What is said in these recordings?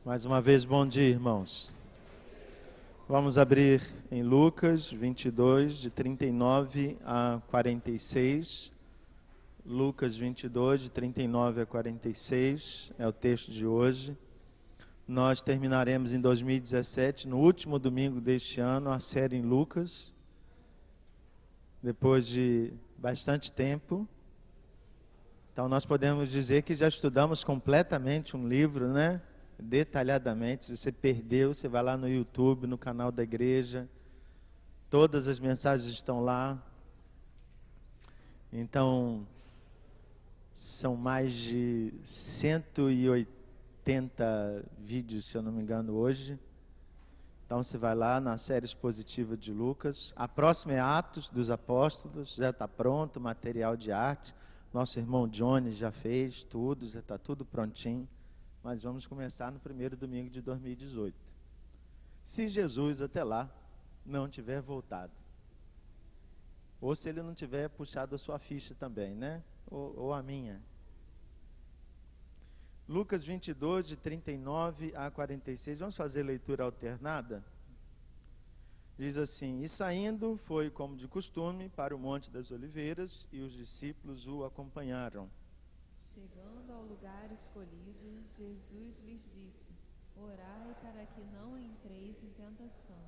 Mais uma vez, bom dia, irmãos. Vamos abrir em Lucas 22, de 39 a 46. Lucas 22, de 39 a 46, é o texto de hoje. Nós terminaremos em 2017, no último domingo deste ano, a série em Lucas. Depois de bastante tempo. Então, nós podemos dizer que já estudamos completamente um livro, né? Detalhadamente. Se você perdeu, você vai lá no YouTube, no canal da igreja. Todas as mensagens estão lá. Então, são mais de 180 vídeos, se eu não me engano, hoje. Então, você vai lá na série expositiva de Lucas. A próxima é Atos dos Apóstolos, já está pronto, material de arte. Nosso irmão Johnny já fez tudo, já está tudo prontinho. Mas vamos começar no primeiro domingo de 2018. Se Jesus até lá não tiver voltado. Ou se ele não tiver puxado a sua ficha também, né? Ou a minha. Lucas 22, de 39 a 46. Vamos fazer leitura alternada? Diz assim: E saindo, foi como de costume para o Monte das Oliveiras, e os discípulos o acompanharam. Chegando ao lugar escolhido, Jesus lhes disse: Orai para que não entreis em tentação.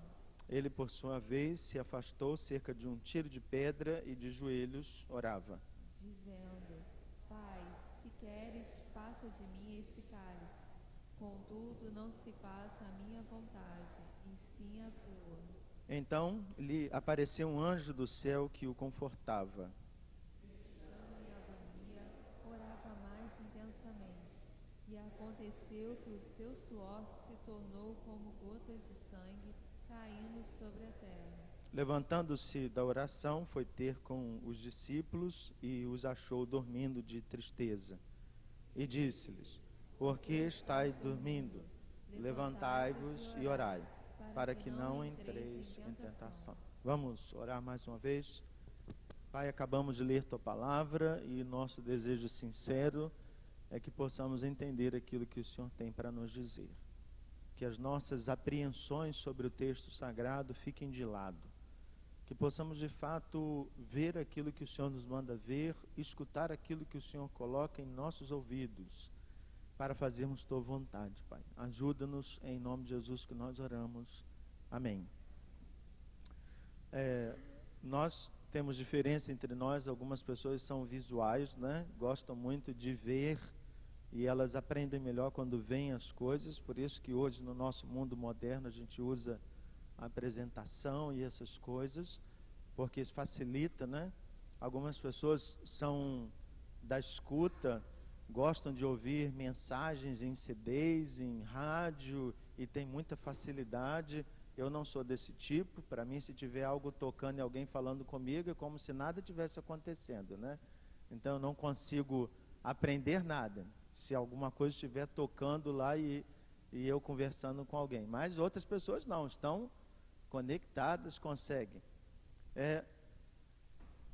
Ele, por sua vez, se afastou cerca de um tiro de pedra e de joelhos orava, dizendo: Pai, se queres, passa de mim este cálice. Contudo, não se passa a minha vontade, e sim a tua. Então lhe apareceu um anjo do céu que o confortava. Em agonia, orava mais intensamente, e aconteceu que o seu suor se tornou como gotas de sangue caindo sobre a terra. Levantando-se da oração, foi ter com os discípulos e os achou dormindo de tristeza. E disse-lhes: Por que estáis dormindo? Levantai-vos e orai, para que não entreis em tentação. Vamos orar mais uma vez. Pai, acabamos de ler Tua palavra e nosso desejo sincero é que possamos entender aquilo que o Senhor tem para nos dizer. Que as nossas apreensões sobre o texto sagrado fiquem de lado. Que possamos de fato ver aquilo que o Senhor nos manda ver, escutar aquilo que o Senhor coloca em nossos ouvidos, para fazermos Tua vontade, Pai. Ajuda-nos, em nome de Jesus que nós oramos. Amém. Nós temos diferença entre nós, algumas pessoas são visuais, né? Gostam muito de ver e elas aprendem melhor quando veem as coisas, por isso que hoje no nosso mundo moderno a gente usa a apresentação e essas coisas, porque isso facilita, né? Algumas pessoas são da escuta, gostam de ouvir mensagens em CDs, em rádio, e tem muita facilidade. Eu não sou desse tipo. Para mim, se tiver algo tocando e alguém falando comigo, é como se nada tivesse acontecendo, né? Então, eu não consigo aprender nada se alguma coisa estiver tocando lá e eu conversando com alguém. Mas outras pessoas não, estão conectadas, conseguem.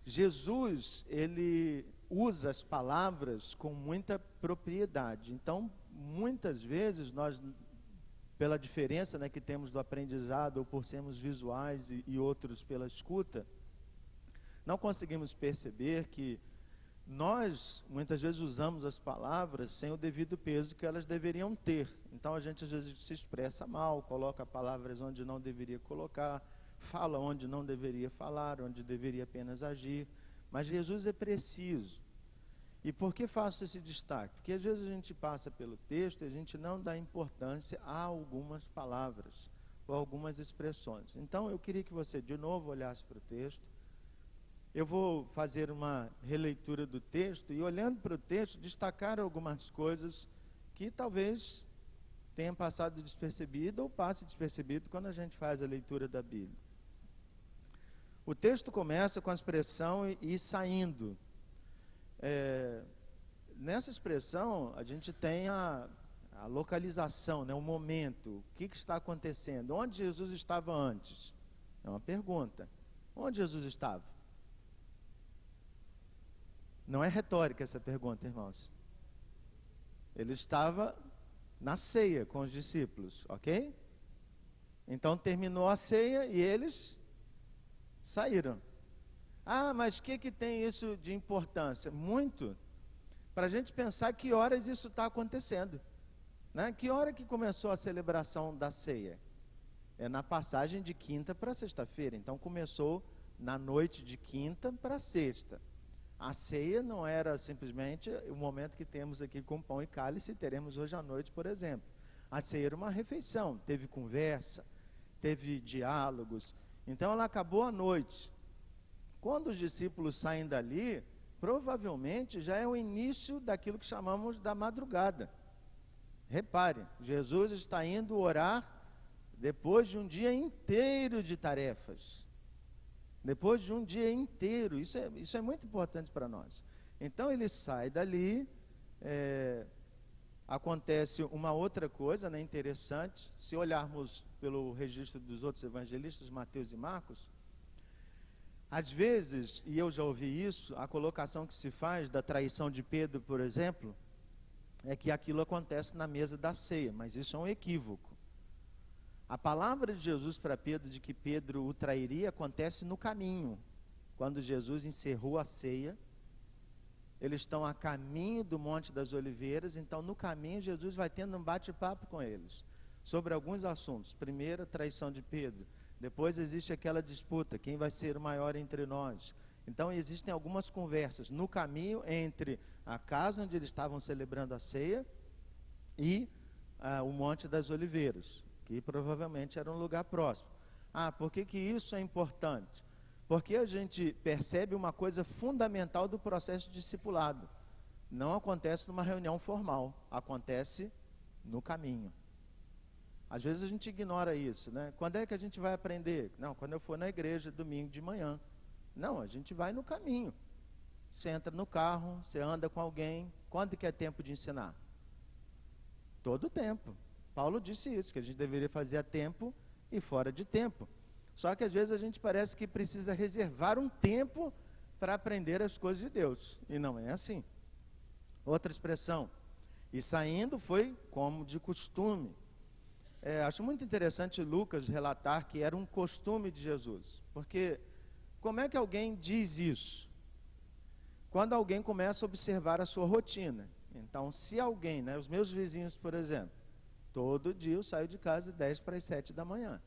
Jesus, ele usa as palavras com muita propriedade. Então, muitas vezes, nós, pela diferença, né, que temos do aprendizado, ou por sermos visuais e outros pela escuta, não conseguimos perceber que nós, muitas vezes, usamos as palavras sem o devido peso que elas deveriam ter. Então, a gente, às vezes, se expressa mal, coloca palavras onde não deveria colocar, fala onde não deveria falar, onde deveria apenas agir. Mas Jesus é preciso. E por que faço esse destaque? Porque às vezes a gente passa pelo texto e a gente não dá importância a algumas palavras ou algumas expressões. Então eu queria que você de novo olhasse para o texto. Eu vou fazer uma releitura do texto e, olhando para o texto, destacar algumas coisas que talvez tenham passado despercebido ou passe despercebido quando a gente faz a leitura da Bíblia. O texto começa com a expressão "e saindo". Nessa expressão, a gente tem a localização, né, o momento, o que está acontecendo, onde Jesus estava antes? É uma pergunta. Onde Jesus estava? Não é retórica essa pergunta, irmãos. Ele estava na ceia com os discípulos, ok? Então terminou a ceia e eles saíram. Ah, mas o que tem isso de importância? Muito, para a gente pensar que horas isso está acontecendo, né? Que hora que começou a celebração da ceia? É na passagem de quinta para sexta-feira, então começou na noite de quinta para sexta. A ceia não era simplesmente o momento que temos aqui com pão e cálice, teremos hoje à noite, por exemplo. A ceia era uma refeição, teve conversa, teve diálogos, então ela acabou à noite. Quando os discípulos saem dali, provavelmente já é o início daquilo que chamamos da madrugada. Repare, Jesus está indo orar depois de um dia inteiro de tarefas. Depois de um dia inteiro, isso é muito importante para nós. Então ele sai dali, acontece uma outra coisa, né, interessante. Se olharmos pelo registro dos outros evangelistas, Mateus e Marcos, às vezes, e eu já ouvi isso, a colocação que se faz da traição de Pedro, por exemplo, é que aquilo acontece na mesa da ceia, mas isso é um equívoco. A palavra de Jesus para Pedro de que Pedro o trairia acontece no caminho. Quando Jesus encerrou a ceia, eles estão a caminho do Monte das Oliveiras, então no caminho Jesus vai tendo um bate-papo com eles sobre alguns assuntos. Primeiro, a traição de Pedro. Depois existe aquela disputa, quem vai ser o maior entre nós. Então existem algumas conversas no caminho entre a casa onde eles estavam celebrando a ceia e o Monte das Oliveiras, que provavelmente era um lugar próximo. Por que isso é importante? Porque a gente percebe uma coisa fundamental do processo de discipulado. Não acontece numa reunião formal, acontece no caminho. Às vezes a gente ignora isso, né? Quando é que a gente vai aprender? Não, quando eu for na igreja, domingo de manhã. Não, a gente vai no caminho. Você entra no carro, você anda com alguém. Quando que é tempo de ensinar? Todo tempo. Paulo disse isso, que a gente deveria fazer a tempo e fora de tempo. Só que às vezes a gente parece que precisa reservar um tempo para aprender as coisas de Deus. E não é assim. Outra expressão. E saindo foi como de costume. Acho muito interessante Lucas relatar que era um costume de Jesus. Porque como é que alguém diz isso? Quando alguém começa a observar a sua rotina. Então, se alguém, né, os meus vizinhos, por exemplo, todo dia eu saio de casa 10 para as 7 da manhã.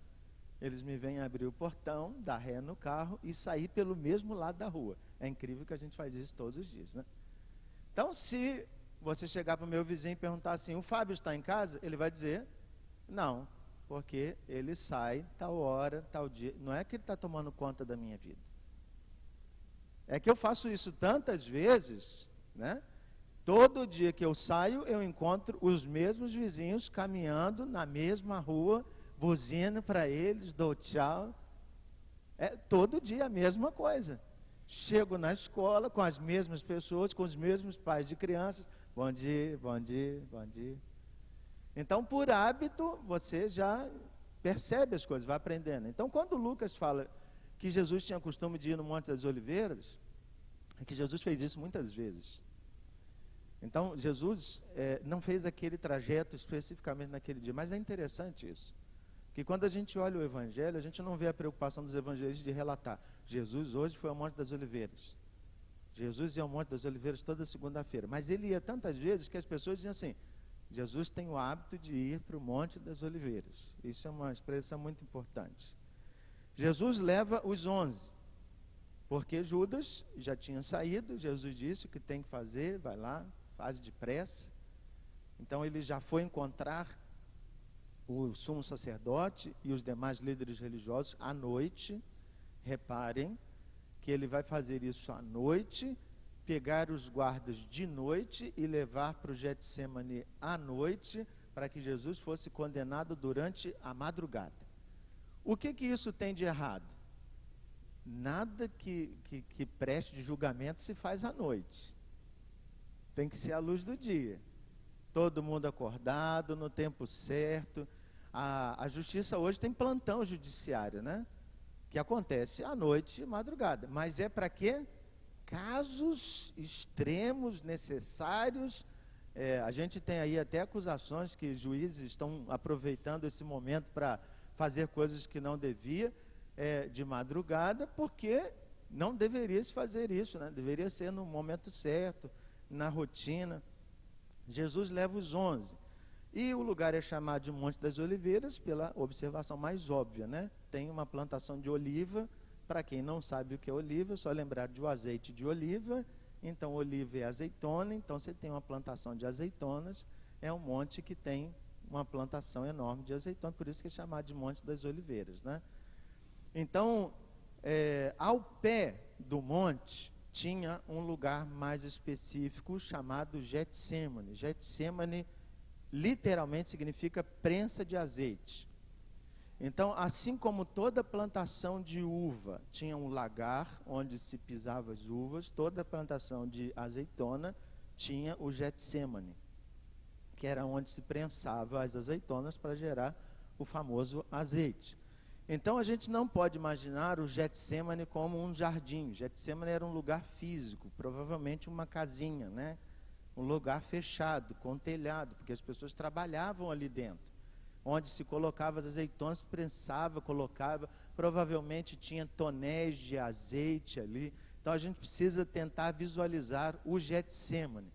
Eles me vêm abrir o portão, dar ré no carro e sair pelo mesmo lado da rua. É incrível que a gente faz isso todos os dias, né? Então, se você chegar para o meu vizinho e perguntar assim, o Fábio está em casa? Ele vai dizer, não, porque ele sai tal hora, tal dia. Não é que ele está tomando conta da minha vida. É que eu faço isso tantas vezes, né? Todo dia que eu saio, eu encontro os mesmos vizinhos caminhando na mesma rua, buzino para eles, dou tchau. Todo dia a mesma coisa. Chego na escola com as mesmas pessoas, com os mesmos pais de crianças. Bom dia, bom dia, bom dia. Então, por hábito, você já percebe as coisas, vai aprendendo. Então, quando Lucas fala que Jesus tinha costume de ir no Monte das Oliveiras, é que Jesus fez isso muitas vezes. Então, Jesus não fez aquele trajeto especificamente naquele dia, mas é interessante isso. Que quando a gente olha o Evangelho, a gente não vê a preocupação dos evangelistas de relatar. Jesus hoje foi ao Monte das Oliveiras. Jesus ia ao Monte das Oliveiras toda segunda-feira. Mas ele ia tantas vezes que as pessoas diziam assim, Jesus tem o hábito de ir para o Monte das Oliveiras. Isso é uma expressão muito importante. Jesus leva os 11, porque Judas já tinha saído, Jesus disse o que tem que fazer, vai lá, faz depressa. Então ele já foi encontrar o sumo sacerdote e os demais líderes religiosos à noite. Reparem que ele vai fazer isso à noite, pegar os guardas de noite e levar para o Getsemane à noite, para que Jesus fosse condenado durante a madrugada. O que isso tem de errado? Nada que preste de julgamento se faz à noite. Tem que ser à luz do dia. Todo mundo acordado, no tempo certo. A justiça hoje tem plantão judiciário, né? Que acontece à noite e madrugada. Mas é para quê? Casos extremos, necessários, A gente tem aí até acusações que juízes estão aproveitando esse momento para fazer coisas que não devia, de madrugada, porque não deveria se fazer isso, né? Deveria ser no momento certo, na rotina. Jesus leva os 11. E o lugar é chamado de Monte das Oliveiras pela observação mais óbvia, né? Tem uma plantação de oliva. Para quem não sabe o que é oliva, é só lembrar de um azeite de oliva. Então, oliva é azeitona, então você tem uma plantação de azeitonas, é um monte que tem uma plantação enorme de azeitona, por isso que é chamado de Monte das Oliveiras, né? Então, ao pé do monte, tinha um lugar mais específico chamado Getsêmani. Getsêmani literalmente significa prensa de azeite. Então, assim como toda plantação de uva tinha um lagar onde se pisava as uvas, toda plantação de azeitona tinha o Getsêmani, que era onde se prensava as azeitonas para gerar o famoso azeite. Então, a gente não pode imaginar o Getsêmani como um jardim. Getsêmani era um lugar físico, provavelmente uma casinha, né? Um lugar fechado, com telhado, porque as pessoas trabalhavam ali dentro. Onde se colocava as azeitonas, prensava, colocava, provavelmente tinha tonéis de azeite ali. Então a gente precisa tentar visualizar o Getsêmani.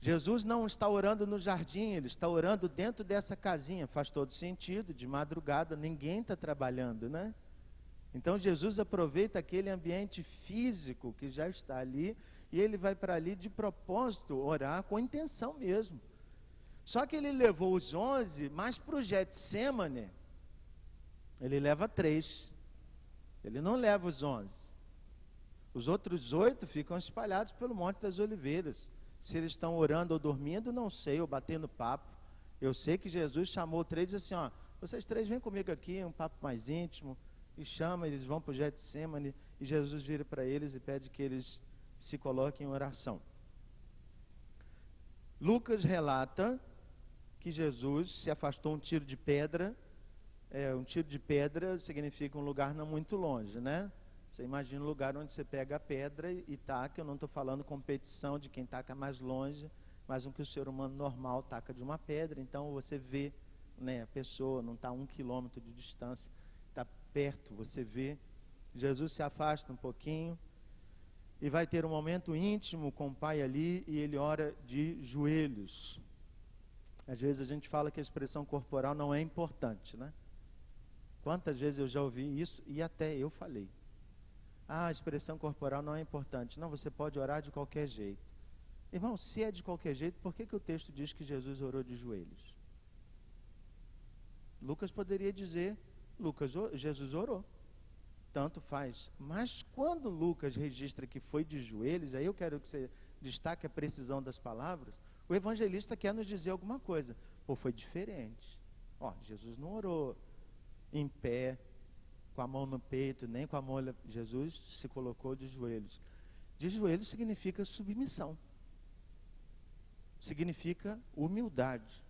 Jesus não está orando no jardim, ele está orando dentro dessa casinha. Faz todo sentido, de madrugada, ninguém está trabalhando, né? Então Jesus aproveita aquele ambiente físico que já está ali, e ele vai para ali de propósito orar, com intenção mesmo. Só que ele levou os 11, mas para o Getsêmani, ele leva 3. Ele não leva os 11. Os outros 8 ficam espalhados pelo Monte das Oliveiras. Se eles estão orando ou dormindo, não sei, ou batendo papo. Eu sei que Jesus chamou 3 e disse assim, vocês 3 vêm comigo aqui, um papo mais íntimo, e chama, eles vão para o Getsêmani, e Jesus vira para eles e pede que eles se coloquem em oração. Lucas relata que Jesus se afastou um tiro de pedra. Um tiro de pedra significa um lugar não muito longe, né? Você imagina um lugar onde você pega a pedra e taca. Eu não estou falando competição de quem taca mais longe, mas um que o ser humano normal taca de uma pedra. Então você vê, né, a pessoa não está a 1 quilômetro de distância, está perto, você vê. Jesus se afasta um pouquinho e vai ter um momento íntimo com o Pai ali, e ele ora de joelhos. Às vezes a gente fala que a expressão corporal não é importante, né? Quantas vezes eu já ouvi isso e até eu falei. A expressão corporal não é importante. Não, você pode orar de qualquer jeito. Irmão, se é de qualquer jeito, por que o texto diz que Jesus orou de joelhos? Lucas poderia dizer, Jesus orou. Tanto faz. Mas quando Lucas registra que foi de joelhos, aí eu quero que você destaque a precisão das palavras. O evangelista quer nos dizer alguma coisa. Foi diferente. Jesus não orou em pé, com a mão no peito, nem com a mão... Jesus se colocou de joelhos. De joelhos significa submissão. Significa humildade.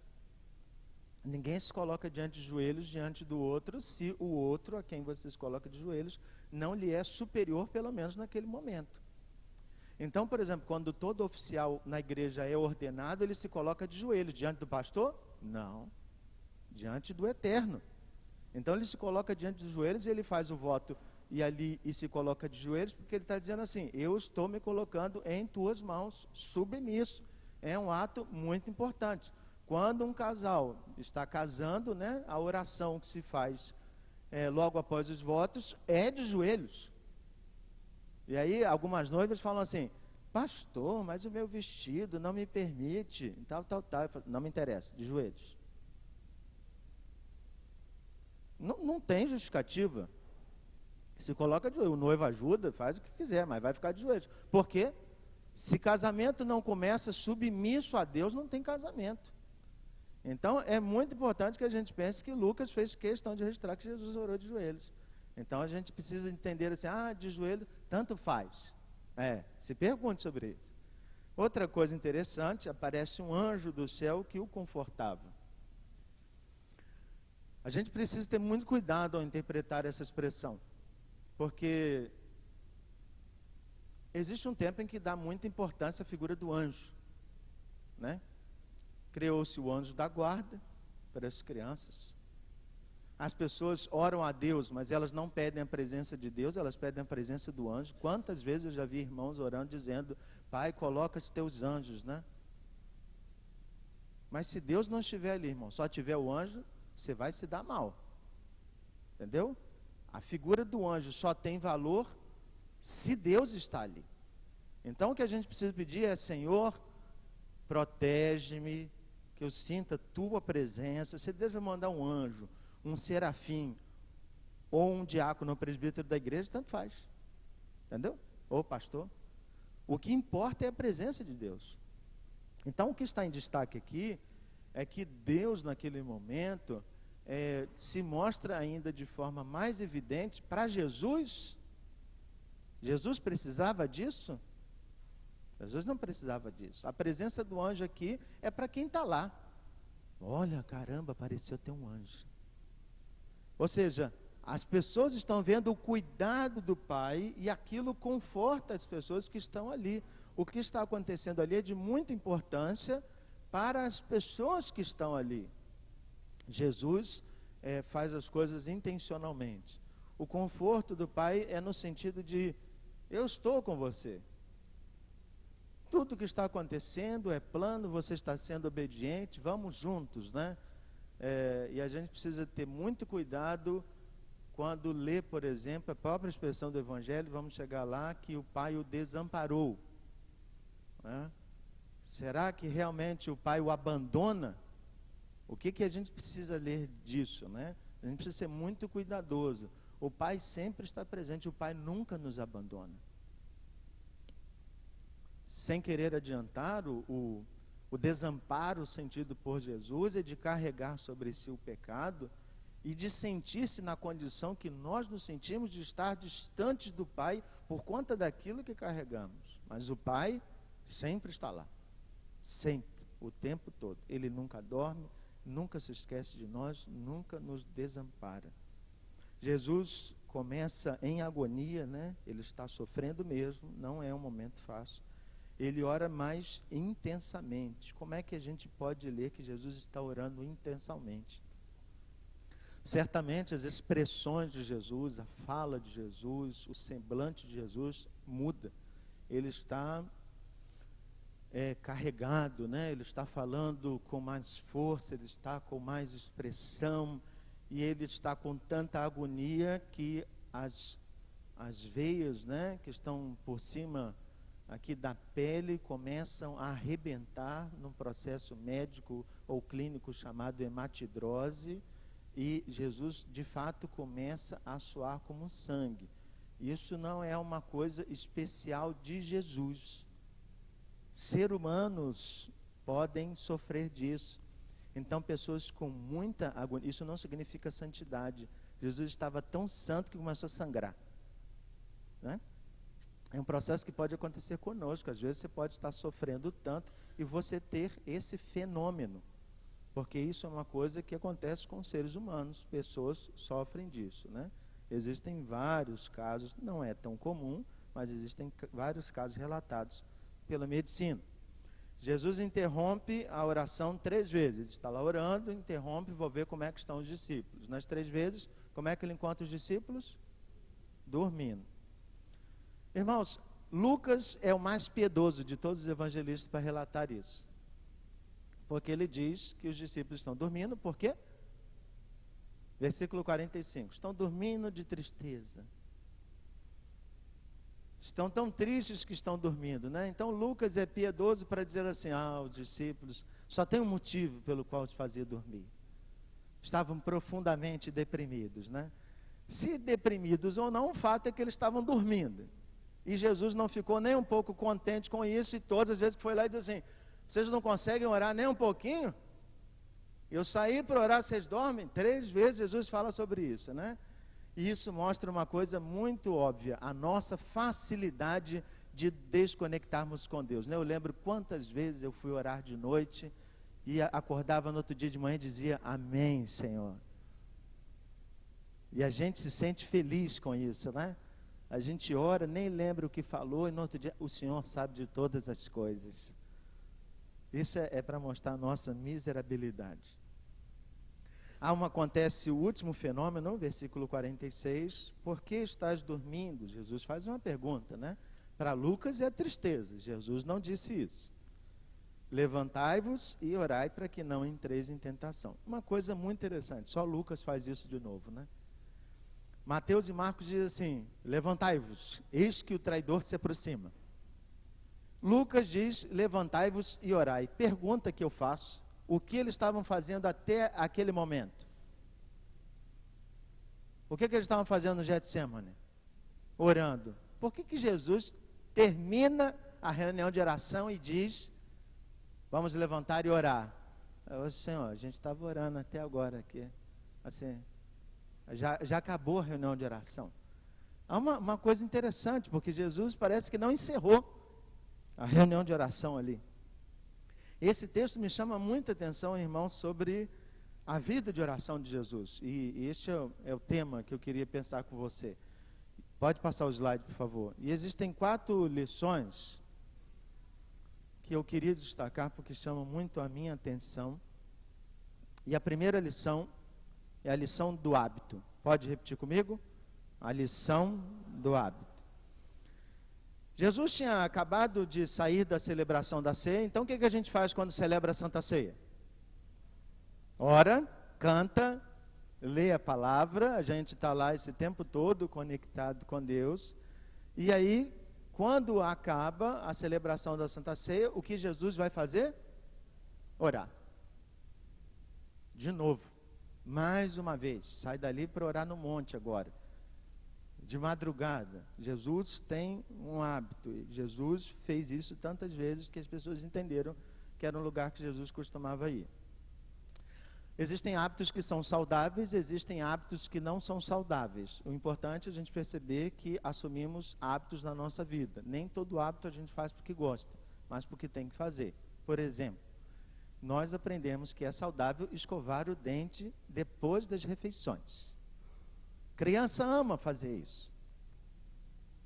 Ninguém se coloca diante de joelhos diante do outro, se o outro a quem você se coloca de joelhos não lhe é superior, pelo menos naquele momento. Então, por exemplo, quando todo oficial na igreja é ordenado, ele se coloca de joelhos diante do pastor? Não, diante do Eterno. Então ele se coloca diante dos joelhos e ele faz o voto e se coloca de joelhos, porque ele está dizendo assim, eu estou me colocando em tuas mãos, submisso. É um ato muito importante. Quando um casal está casando, né, a oração que se faz logo após os votos é de joelhos. E aí algumas noivas falam assim, pastor, mas o meu vestido não me permite, tal. Eu falo, não me interessa, de joelhos. Não tem justificativa. Se coloca de joelhos, o noivo ajuda, faz o que quiser, mas vai ficar de joelhos. Por quê? Se casamento não começa submisso a Deus, não tem casamento. Então é muito importante que a gente pense que Lucas fez questão de registrar que Jesus orou de joelhos. Então a gente precisa entender assim, de joelho, tanto faz. Se pergunte sobre isso. Outra coisa interessante, aparece um anjo do céu que o confortava. A gente precisa ter muito cuidado ao interpretar essa expressão, porque existe um tempo em que dá muita importância à figura do anjo, né? criou-se o anjo da guarda para as crianças. As pessoas oram a Deus, mas elas não pedem a presença de Deus, elas pedem a presença do anjo. Quantas vezes eu já vi irmãos orando, dizendo: Pai, coloca os teus anjos, né? Mas se Deus não estiver ali, irmão, só tiver o anjo, você vai se dar mal. Entendeu? A figura do anjo só tem valor se Deus está ali. Então o que a gente precisa pedir é: Senhor, protege-me, que eu sinta tua presença. Se Deus vai mandar um anjo, um serafim, ou um diácono ou presbítero da igreja, tanto faz. Entendeu? Ou pastor. O que importa é a presença de Deus. Então o que está em destaque aqui é que Deus naquele momento se mostra ainda de forma mais evidente para Jesus. Jesus precisava disso? Jesus não precisava disso. A presença do anjo aqui é para quem está lá. Olha, caramba, apareceu até um anjo. Ou seja, as pessoas estão vendo o cuidado do Pai e aquilo conforta as pessoas que estão ali. O que está acontecendo ali é de muita importância para as pessoas que estão ali. Jesus faz as coisas intencionalmente. O conforto do Pai é no sentido de: eu estou com você. Tudo que está acontecendo é plano, você está sendo obediente, vamos juntos, né? E a gente precisa ter muito cuidado quando lê, por exemplo, a própria expressão do Evangelho. Vamos chegar lá, que o Pai o desamparou, né? Será que realmente o Pai o abandona? O que a gente precisa ler disso, né? A gente precisa ser muito cuidadoso. O Pai sempre está presente, o Pai nunca nos abandona. Sem querer adiantar, o desamparo sentido por Jesus é de carregar sobre si o pecado e de sentir-se na condição que nós nos sentimos, de estar distantes do Pai por conta daquilo que carregamos. Mas o Pai sempre está lá, sempre, o tempo todo. Ele nunca dorme, nunca se esquece de nós, nunca nos desampara. Jesus começa em agonia, né? Ele está sofrendo mesmo, não é um momento fácil. Ele ora mais intensamente. Como é que a gente pode ler que Jesus está orando intensamente? Certamente as expressões de Jesus, a fala de Jesus, o semblante de Jesus muda. Ele está carregado, né? Ele está falando com mais força, ele está com mais expressão, e ele está com tanta agonia que as veias, né, que estão por cima aqui da pele começam a arrebentar num processo médico ou clínico chamado hematidrose, e Jesus de fato começa a suar como sangue. Isso não é uma coisa especial de Jesus. Seres humanos podem sofrer disso. Então pessoas com muita agonia, isso não significa santidade. Jesus estava tão santo que começou a sangrar, né? É um processo que pode acontecer conosco. Às vezes você pode estar sofrendo tanto e você ter esse fenômeno, porque isso é uma coisa que acontece com seres humanos. Pessoas sofrem disso, né? Existem vários casos, não é tão comum, mas existem vários casos relatados pela medicina. Jesus interrompe a oração 3 vezes. Ele está lá orando, interrompe, vou ver como é que estão os discípulos. Nas 3 vezes, como é que ele encontra os discípulos? Dormindo. Irmãos, Lucas é o mais piedoso de todos os evangelistas para relatar isso. Porque ele diz que os discípulos estão dormindo, por quê? Versículo 45, estão dormindo de tristeza. Estão tão tristes que estão dormindo, né? Então Lucas é piedoso para dizer assim: os discípulos só tem um motivo pelo qual os fazia dormir. Estavam profundamente deprimidos, né? Se deprimidos ou não, o fato é que eles estavam dormindo. E Jesus não ficou nem um pouco contente com isso, e todas as vezes que foi lá, ele disse assim: vocês não conseguem orar nem um pouquinho? Eu saí para orar, vocês dormem? 3 vezes Jesus fala sobre isso, né? E isso mostra uma coisa muito óbvia, a nossa facilidade de desconectarmos com Deus, né? Eu lembro quantas vezes eu fui orar de noite e acordava no outro dia de manhã e dizia: amém, Senhor. E a gente se sente feliz com isso, né? A gente ora, nem lembra o que falou, e no outro dia o Senhor sabe de todas as coisas. Isso é para mostrar a nossa miserabilidade. Acontece o último fenômeno, versículo 46, por que estás dormindo? Jesus faz uma pergunta, né? Para Lucas é tristeza, Jesus não disse isso. Levantai-vos e orai para que não entreis em tentação. Uma coisa muito interessante, só Lucas faz isso de novo, né? Mateus e Marcos dizem assim, levantai-vos, eis que o traidor se aproxima. Lucas diz, levantai-vos e orai. Pergunta que eu faço, o que eles estavam fazendo até aquele momento? O que eles estavam fazendo no Getsemane? Orando. Por que Jesus termina a reunião de oração e diz, vamos levantar e orar? Ô Senhor, a gente estava orando até agora aqui, assim, já acabou a reunião de oração. Há uma coisa interessante, porque Jesus parece que não encerrou a reunião de oração ali. Esse texto me chama muita atenção, irmão, sobre a vida de oração de Jesus. E este é o tema que eu queria pensar com você. Pode passar o slide, por favor. E existem 4 lições que eu queria destacar, porque chamam muito a minha atenção. E a primeira lição é a lição do hábito. Pode repetir comigo? A lição do hábito. Jesus tinha acabado de sair da celebração da ceia, então o que a gente faz quando celebra a Santa Ceia? Ora, canta, lê a palavra, a gente está lá esse tempo todo conectado com Deus, e aí, quando acaba a celebração da Santa Ceia, o que Jesus vai fazer? Orar. De novo, mais uma vez, sai dali para orar no monte agora. De madrugada, Jesus tem um hábito, Jesus fez isso tantas vezes que as pessoas entenderam que era um lugar que Jesus costumava ir. Existem hábitos que são saudáveis, existem hábitos que não são saudáveis. O importante é a gente perceber que assumimos hábitos na nossa vida. Nem todo hábito a gente faz porque gosta, mas porque tem que fazer. Por exemplo, nós aprendemos que é saudável escovar o dente depois das refeições. Criança ama fazer isso.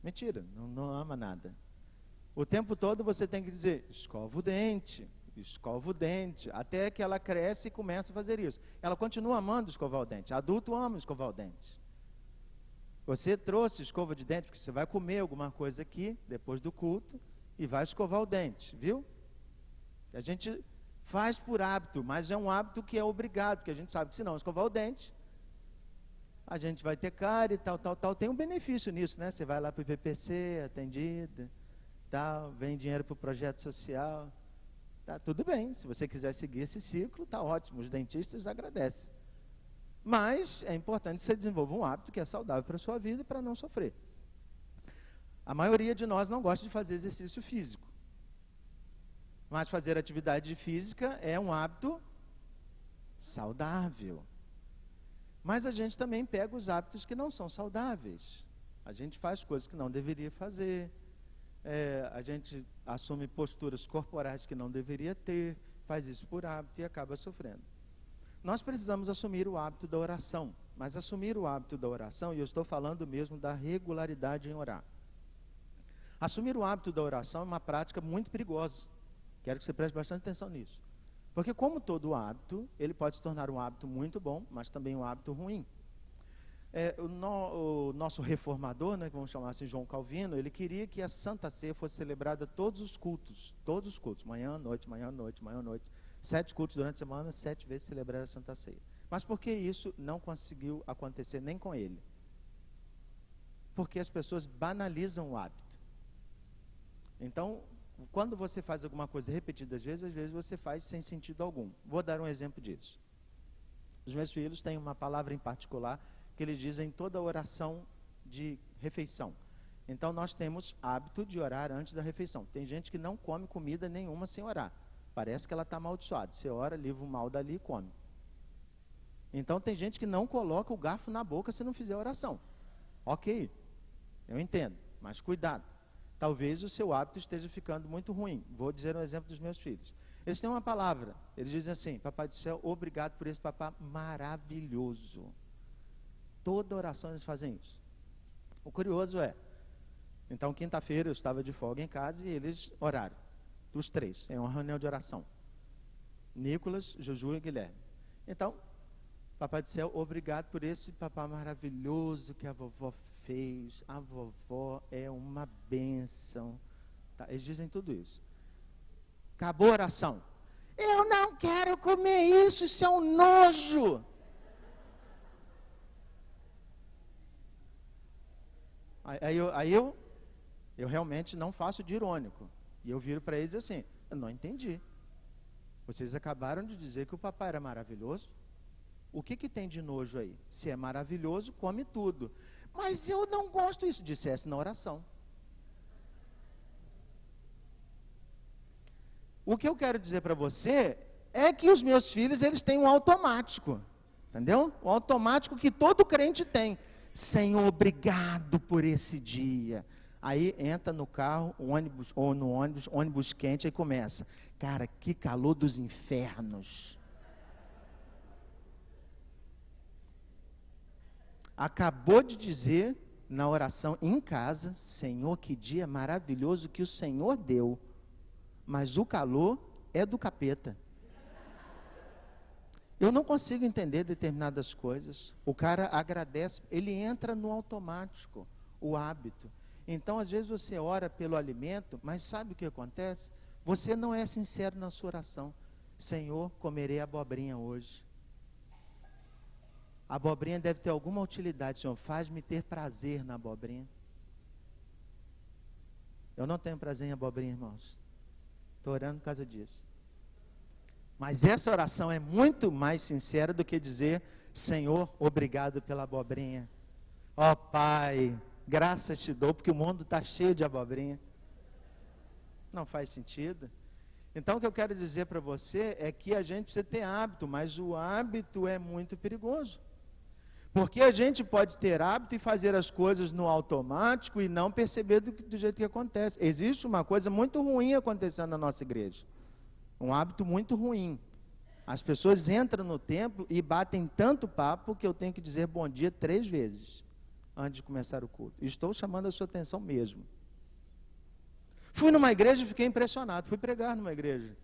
Mentira, não ama nada. O tempo todo você tem que dizer, escova o dente, até que ela cresce e começa a fazer isso. Ela continua amando escovar o dente. Adulto ama escovar o dente. Você trouxe escova de dente, porque você vai comer alguma coisa aqui, depois do culto, e vai escovar o dente, viu? A gente faz por hábito, mas é um hábito que é obrigado, porque a gente sabe que se não escovar o dente, a gente vai ter cárie e tal. Tem um benefício nisso, né? Você vai lá para o IPPC, atendido, tal, vem dinheiro para o projeto social. Tá, tudo bem, se você quiser seguir esse ciclo, tá ótimo, os dentistas agradecem. Mas é importante que você desenvolva um hábito que é saudável para a sua vida e para não sofrer. A maioria de nós não gosta de fazer exercício físico. Mas fazer atividade física é um hábito saudável. Mas a gente também pega os hábitos que não são saudáveis. A gente faz coisas que não deveria fazer. A gente assume posturas corporais que não deveria ter. Faz isso por hábito e acaba sofrendo. Nós precisamos assumir o hábito da oração. Mas assumir o hábito da oração, e eu estou falando mesmo da regularidade em orar. Assumir o hábito da oração é uma prática muito perigosa. Quero que você preste bastante atenção nisso. Porque como todo hábito, ele pode se tornar um hábito muito bom, mas também um hábito ruim. O nosso reformador, né, que vamos chamar assim, João Calvino, ele queria que a Santa Ceia fosse celebrada todos os cultos, manhã, noite, 7 cultos durante a semana, 7 vezes celebrar a Santa Ceia. Mas por que isso não conseguiu acontecer nem com ele? Porque as pessoas banalizam o hábito. Então, quando você faz alguma coisa repetidas vezes, às vezes você faz sem sentido algum. Vou dar um exemplo disso. Os meus filhos têm uma palavra em particular que eles dizem toda oração de refeição. Então nós temos hábito de orar antes da refeição. Tem gente que não come comida nenhuma sem orar. Parece que ela está amaldiçoada. Você ora, livra o mal dali e come. Então tem gente que não coloca o garfo na boca se não fizer oração. Ok, eu entendo, mas cuidado. Talvez o seu hábito esteja ficando muito ruim. Vou dizer um exemplo dos meus filhos. Eles têm uma palavra. Eles dizem assim, Papai do céu, obrigado por esse papá maravilhoso. Toda oração eles fazem isso. O curioso é, então quinta-feira eu estava de folga em casa e eles oraram. Os 3, é uma reunião de oração. Nicolas, Juju e Guilherme. Então, Papai do Céu, obrigado por esse papá maravilhoso que a vovó fez. A vovó é uma bênção. Tá? Eles dizem tudo isso. Acabou a oração. Eu não quero comer isso, isso é um nojo. Aí eu realmente não faço de irônico. E eu viro para eles assim, eu não entendi. Vocês acabaram de dizer que o papai era maravilhoso. O que tem de nojo aí? Se é maravilhoso, come tudo. Mas eu não gosto disso. Dissesse na oração. O que eu quero dizer para você é que os meus filhos, eles têm um automático. Entendeu? O automático que todo crente tem. Senhor, obrigado por esse dia. Aí entra no carro, ônibus, ou no ônibus quente, aí começa. Cara, que calor dos infernos. Acabou de dizer na oração em casa, Senhor, que dia maravilhoso que o Senhor deu. Mas o calor é do capeta. Eu não consigo entender determinadas coisas. O cara agradece, ele entra no automático, o hábito. Então, às vezes você ora pelo alimento, mas sabe o que acontece? Você não é sincero na sua oração. Senhor, comerei abobrinha hoje. A abobrinha deve ter alguma utilidade, Senhor. Faz-me ter prazer na abobrinha. Eu não tenho prazer em abobrinha, irmãos. Estou orando por causa disso. Mas essa oração é muito mais sincera do que dizer, Senhor, obrigado pela abobrinha. Ó Pai, graças te dou, porque o mundo está cheio de abobrinha. Não faz sentido. Então o que eu quero dizer para você é que a gente precisa ter hábito, mas o hábito é muito perigoso. Porque a gente pode ter hábito e fazer as coisas no automático e não perceber do jeito que acontece. Existe uma coisa muito ruim acontecendo na nossa igreja. Um hábito muito ruim. As pessoas entram no templo e batem tanto papo que eu tenho que dizer bom dia 3 vezes antes de começar o culto. Estou chamando a sua atenção mesmo. Fui numa igreja e fiquei impressionado. Fui pregar numa igreja.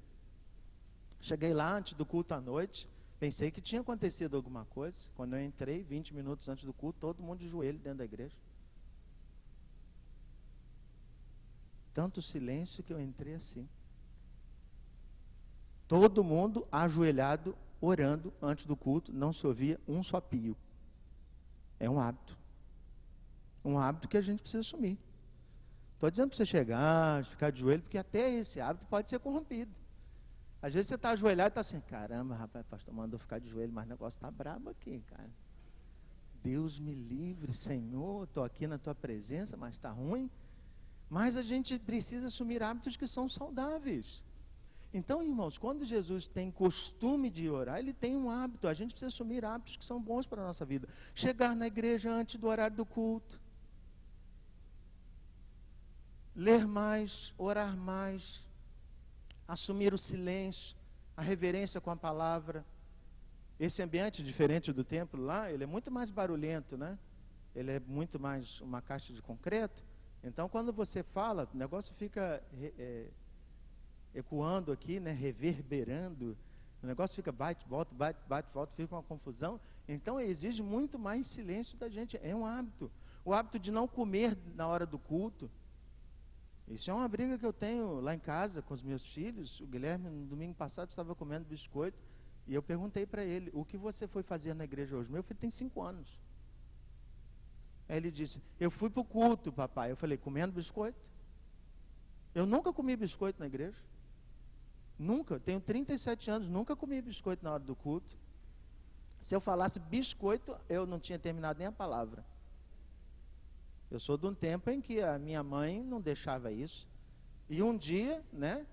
Cheguei lá antes do culto à noite. Pensei que tinha acontecido alguma coisa. Quando eu entrei, 20 minutos antes do culto, todo mundo de joelho dentro da igreja. Tanto silêncio que eu entrei assim. Todo mundo ajoelhado, orando antes do culto, não se ouvia um só pio. É um hábito. Um hábito que a gente precisa assumir. Estou dizendo para você chegar, ficar de joelho, porque até esse hábito pode ser corrompido. Às vezes você está ajoelhado e está assim, caramba, rapaz, pastor mandou ficar de joelho, mas o negócio está brabo aqui, cara. Deus me livre, Senhor, estou aqui na tua presença, mas está ruim. Mas a gente precisa assumir hábitos que são saudáveis. Então, irmãos, quando Jesus tem costume de orar, ele tem um hábito. A gente precisa assumir hábitos que são bons para a nossa vida. Chegar na igreja antes do horário do culto. Ler mais, orar mais. Assumir o silêncio, a reverência com a palavra. Esse ambiente diferente do templo lá, ele é muito mais barulhento, né? Ele é muito mais uma caixa de concreto. Então, quando você fala, o negócio fica ecoando aqui, né? Reverberando. O negócio fica bate, volta, fica uma confusão. Então, exige muito mais silêncio da gente. É um hábito. O hábito de não comer na hora do culto. Isso é uma briga que eu tenho lá em casa com os meus filhos. O Guilherme, no domingo passado, estava comendo biscoito. E eu perguntei para ele, o que você foi fazer na igreja hoje? Meu filho tem 5 anos. Aí ele disse, eu fui para o culto, papai. Eu falei, comendo biscoito? Eu nunca comi biscoito na igreja. Nunca. Tenho 37 anos, nunca comi biscoito na hora do culto. Se eu falasse biscoito, eu não tinha terminado nem a palavra. Eu sou de um tempo em que a minha mãe não deixava isso. E um dia, né,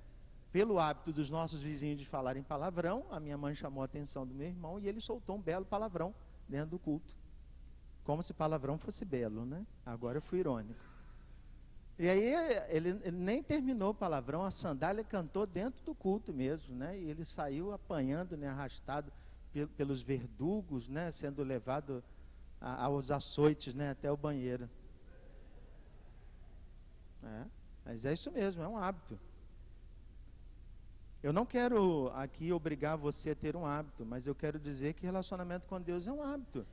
pelo hábito dos nossos vizinhos de falarem palavrão, a minha mãe chamou a atenção do meu irmão e ele soltou um belo palavrão dentro do culto. Como se palavrão fosse belo, né? Agora eu fui irônico. E aí ele nem terminou o palavrão, a sandália cantou dentro do culto mesmo, né? E ele saiu apanhando, né, arrastado pelos verdugos, né, sendo levado aos açoites, né, até o banheiro. Mas é isso mesmo, é um hábito. Eu não quero aqui obrigar você a ter um hábito, mas eu quero dizer que relacionamento com Deus é um hábito.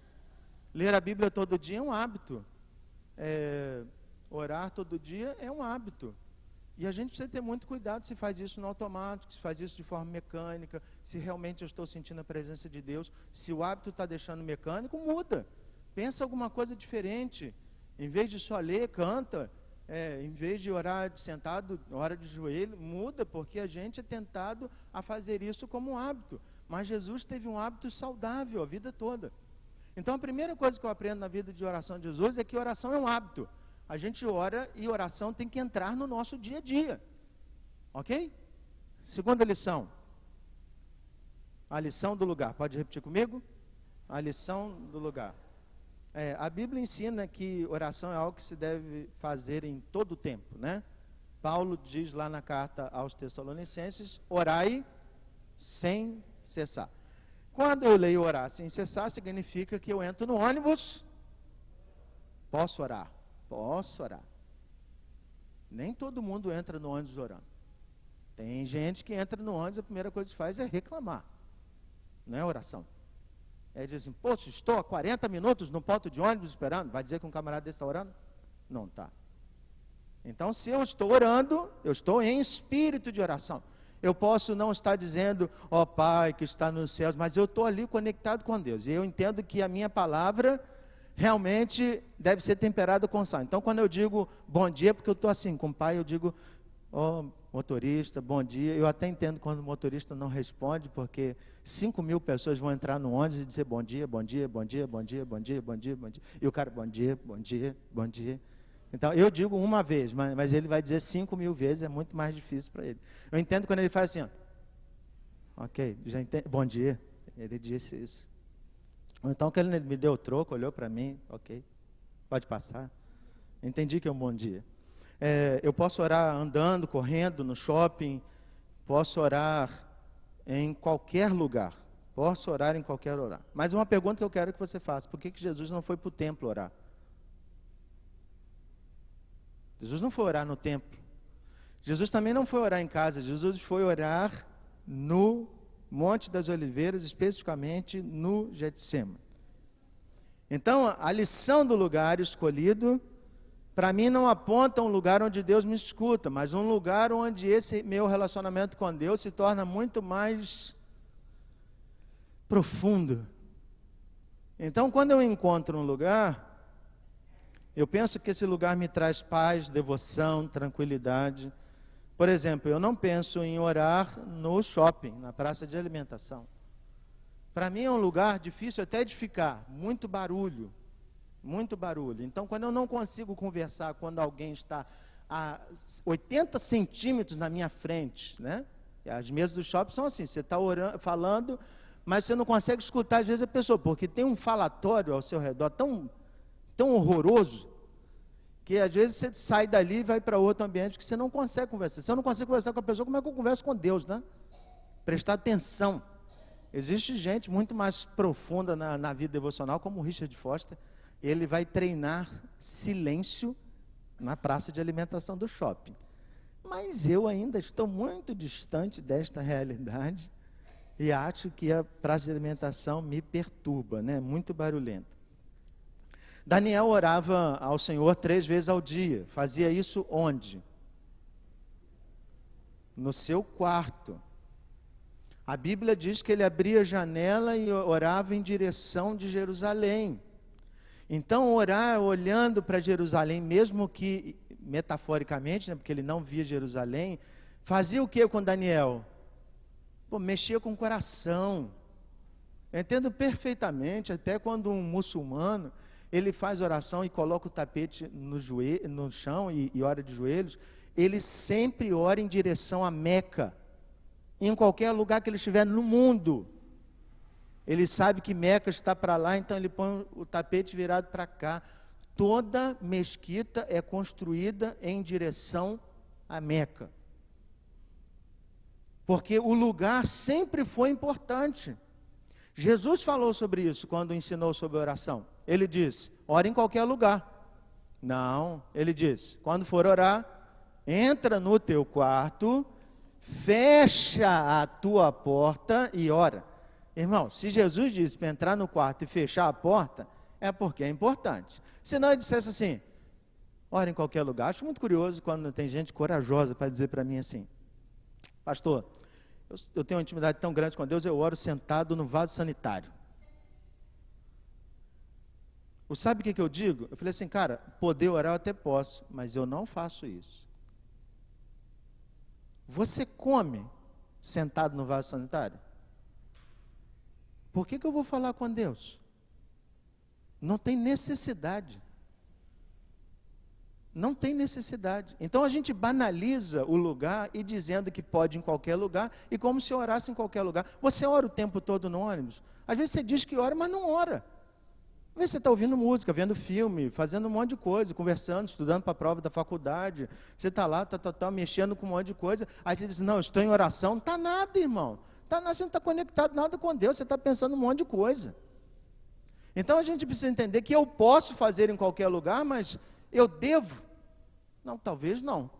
Ler a Bíblia todo dia é um hábito. Orar todo dia é um hábito. E a gente precisa ter muito cuidado se faz isso no automático, se faz isso de forma mecânica, se realmente eu estou sentindo a presença de Deus. Se o hábito está deixando mecânico, muda. Pensa alguma coisa diferente. Em vez de só ler, canta. Em vez de orar sentado, ora de joelho, muda, porque a gente é tentado a fazer isso como um hábito. Mas Jesus teve um hábito saudável a vida toda. Então a primeira coisa que eu aprendo na vida de oração de Jesus é que oração é um hábito. A gente ora e oração tem que entrar no nosso dia a dia. Ok? Segunda lição. A lição do lugar. Pode repetir comigo? A lição do lugar. A Bíblia ensina que oração é algo que se deve fazer em todo o tempo, né? Paulo diz lá na carta aos Tessalonicenses, orai sem cessar. Quando eu leio orar sem cessar, significa que eu entro no ônibus, posso orar. Posso orar. Nem todo mundo entra no ônibus orando. Tem gente que entra no ônibus, a primeira coisa que faz é reclamar. Não é oração. Diz assim, poxa, estou há 40 minutos no ponto de ônibus esperando. Vai dizer que um camarada desse está orando? Não está. Então, se eu estou orando, eu estou em espírito de oração. Eu posso não estar dizendo, ó Pai que está nos céus, mas eu estou ali conectado com Deus. E eu entendo que a minha palavra realmente deve ser temperada com sal. Então, quando eu digo bom dia, porque eu estou assim com o Pai, eu digo, ó motorista, bom dia. Eu até entendo quando o motorista não responde, porque 5.000 pessoas vão entrar no ônibus e dizer bom dia, bom dia, bom dia, bom dia, bom dia, bom dia, bom dia. E o cara, bom dia, bom dia, bom dia. Então, eu digo uma vez, mas ele vai dizer 5.000 vezes, é muito mais difícil para ele. Eu entendo quando ele faz assim, ó. Ok, já entendo, bom dia. Ele disse isso. Então, quando ele me deu o troco, olhou para mim, ok, pode passar. Entendi que é um bom dia. Eu posso orar andando, correndo, no shopping, posso orar em qualquer lugar, posso orar em qualquer horário. Mas uma pergunta que eu quero que você faça, por que Jesus não foi para o templo orar? Jesus não foi orar no templo. Jesus também não foi orar em casa, Jesus foi orar no Monte das Oliveiras, especificamente no Getsêmani. Então, a lição do lugar escolhido, para mim não aponta um lugar onde Deus me escuta, mas um lugar onde esse meu relacionamento com Deus se torna muito mais profundo. Então, quando eu encontro um lugar, eu penso que esse lugar me traz paz, devoção, tranquilidade. Por exemplo, eu não penso em orar no shopping, na praça de alimentação. Para mim é um lugar difícil até de ficar, muito barulho. Muito barulho. Então, quando eu não consigo conversar, quando alguém está a 80 centímetros na minha frente, né? As mesas do shopping são assim, você está falando, mas você não consegue escutar às vezes a pessoa, porque tem um falatório ao seu redor tão horroroso, que às vezes você sai dali e vai para outro ambiente que você não consegue conversar. Se eu não consigo conversar com a pessoa, como é que eu converso com Deus, né? Prestar atenção. Existe gente muito mais profunda na vida devocional, como o Richard Foster. Ele vai treinar silêncio na praça de alimentação do shopping. Mas eu ainda estou muito distante desta realidade e acho que a praça de alimentação me perturba, né? Muito barulhenta. Daniel orava ao Senhor 3 vezes ao dia. Fazia isso onde? No seu quarto. A Bíblia diz que ele abria a janela e orava em direção de Jerusalém. Então, orar olhando para Jerusalém, mesmo que metaforicamente, né, porque ele não via Jerusalém, fazia o que com Daniel? Mexia com o coração. Eu entendo perfeitamente, até quando um muçulmano, ele faz oração e coloca o tapete no chão e ora de joelhos, ele sempre ora em direção a Meca, em qualquer lugar que ele estiver no mundo. Ele sabe que Meca está para lá, então ele põe o tapete virado para cá. Toda mesquita é construída em direção a Meca. Porque o lugar sempre foi importante. Jesus falou sobre isso quando ensinou sobre oração. Ele disse, ora em qualquer lugar. Não, ele disse, quando for orar, entra no teu quarto, fecha a tua porta e ora. Irmão, se Jesus disse para entrar no quarto e fechar a porta, é porque é importante. Se não, ele dissesse assim, ora em qualquer lugar. Acho muito curioso quando tem gente corajosa para dizer para mim assim, pastor, eu tenho uma intimidade tão grande com Deus, eu oro sentado no vaso sanitário. Sabe o que eu digo? Eu falei assim, cara, poder orar eu até posso, mas eu não faço isso. Você come sentado no vaso sanitário? Por que eu vou falar com Deus? Não tem necessidade. Não tem necessidade. Então a gente banaliza o lugar e dizendo que pode em qualquer lugar, e como se orasse em qualquer lugar. Você ora o tempo todo no ônibus? Às vezes você diz que ora, mas não ora. Às vezes você está ouvindo música, vendo filme, fazendo um monte de coisa, conversando, estudando para a prova da faculdade. Você está lá, mexendo com um monte de coisa. Aí você diz, não, estou em oração. Não está nada, irmão. Você não está conectado nada com Deus, você está pensando um monte de coisa. Então a gente precisa entender que eu posso fazer em qualquer lugar, mas eu devo? Não, talvez não.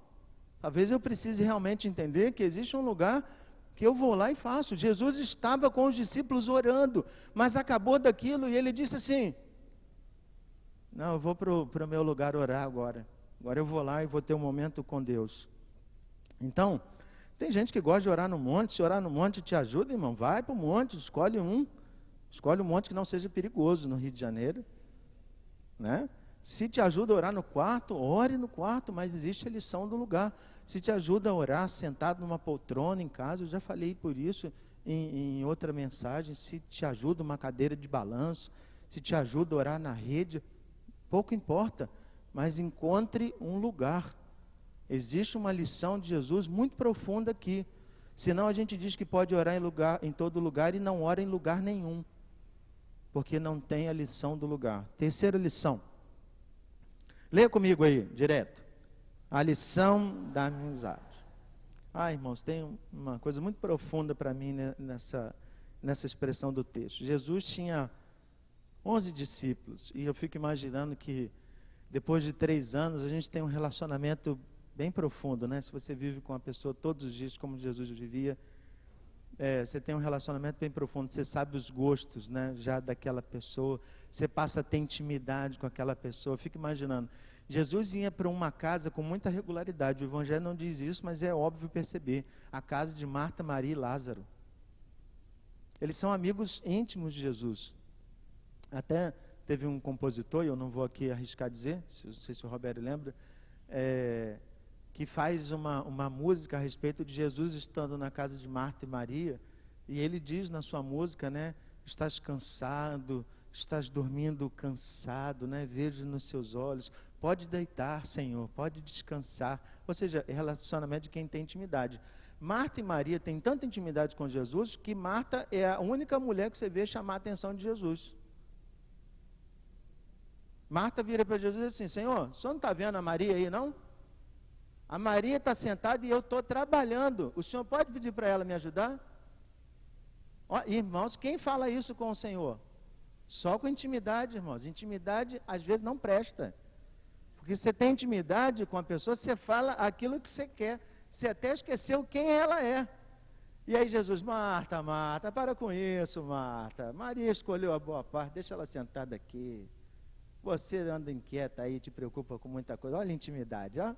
Talvez eu precise realmente entender que existe um lugar que eu vou lá e faço. Jesus estava com os discípulos orando, mas acabou daquilo e ele disse assim, não, eu vou para o meu lugar orar agora. Agora eu vou lá e vou ter um momento com Deus. Então, tem gente que gosta de orar no monte. Se orar no monte te ajuda, irmão, vai para o monte, escolhe um monte que não seja perigoso no Rio de Janeiro, né? Se te ajuda a orar no quarto, ore no quarto, mas existe a lição do lugar. Se te ajuda a orar sentado numa poltrona em casa, eu já falei por isso em outra mensagem, se te ajuda uma cadeira de balanço, se te ajuda a orar na rede, pouco importa, mas encontre um lugar. Existe uma lição de Jesus muito profunda aqui. Senão a gente diz que pode orar em todo lugar e não ora em lugar nenhum, porque não tem a lição do lugar. Terceira lição. Leia comigo aí, direto. A lição da amizade. Irmãos, tem uma coisa muito profunda para mim nessa expressão do texto. Jesus tinha 11 discípulos, e eu fico imaginando que depois de 3 anos a gente tem um relacionamento bem profundo, né? Se você vive com uma pessoa todos os dias como Jesus vivia, você tem um relacionamento bem profundo, você sabe os gostos, né, já daquela pessoa, você passa a ter intimidade com aquela pessoa. Eu fico imaginando, Jesus ia para uma casa com muita regularidade, o Evangelho não diz isso, mas é óbvio perceber, a casa de Marta, Maria e Lázaro. Eles são amigos íntimos de Jesus. Até teve um compositor, e eu não vou aqui arriscar dizer, não sei se o Roberto lembra, que faz uma música a respeito de Jesus estando na casa de Marta e Maria, e ele diz na sua música, né, estás cansado, estás dormindo cansado, né, vejo nos seus olhos, pode deitar, Senhor, pode descansar. Ou seja, é relacionamento de quem tem intimidade. Marta e Maria têm tanta intimidade com Jesus, que Marta é a única mulher que você vê chamar a atenção de Jesus. Marta vira para Jesus e diz assim, Senhor, o senhor não está vendo a Maria aí, não? A Maria está sentada e eu estou trabalhando. O senhor pode pedir para ela me ajudar? Irmãos, quem fala isso com o Senhor? Só com intimidade, irmãos. Intimidade às vezes não presta. Porque você tem intimidade com a pessoa, você fala aquilo que você quer. Você até esqueceu quem ela é. E aí Jesus, Marta, para com isso, Marta. Maria escolheu a boa parte, deixa ela sentada aqui. Você anda inquieta aí, te preocupa com muita coisa. Olha a intimidade, ó.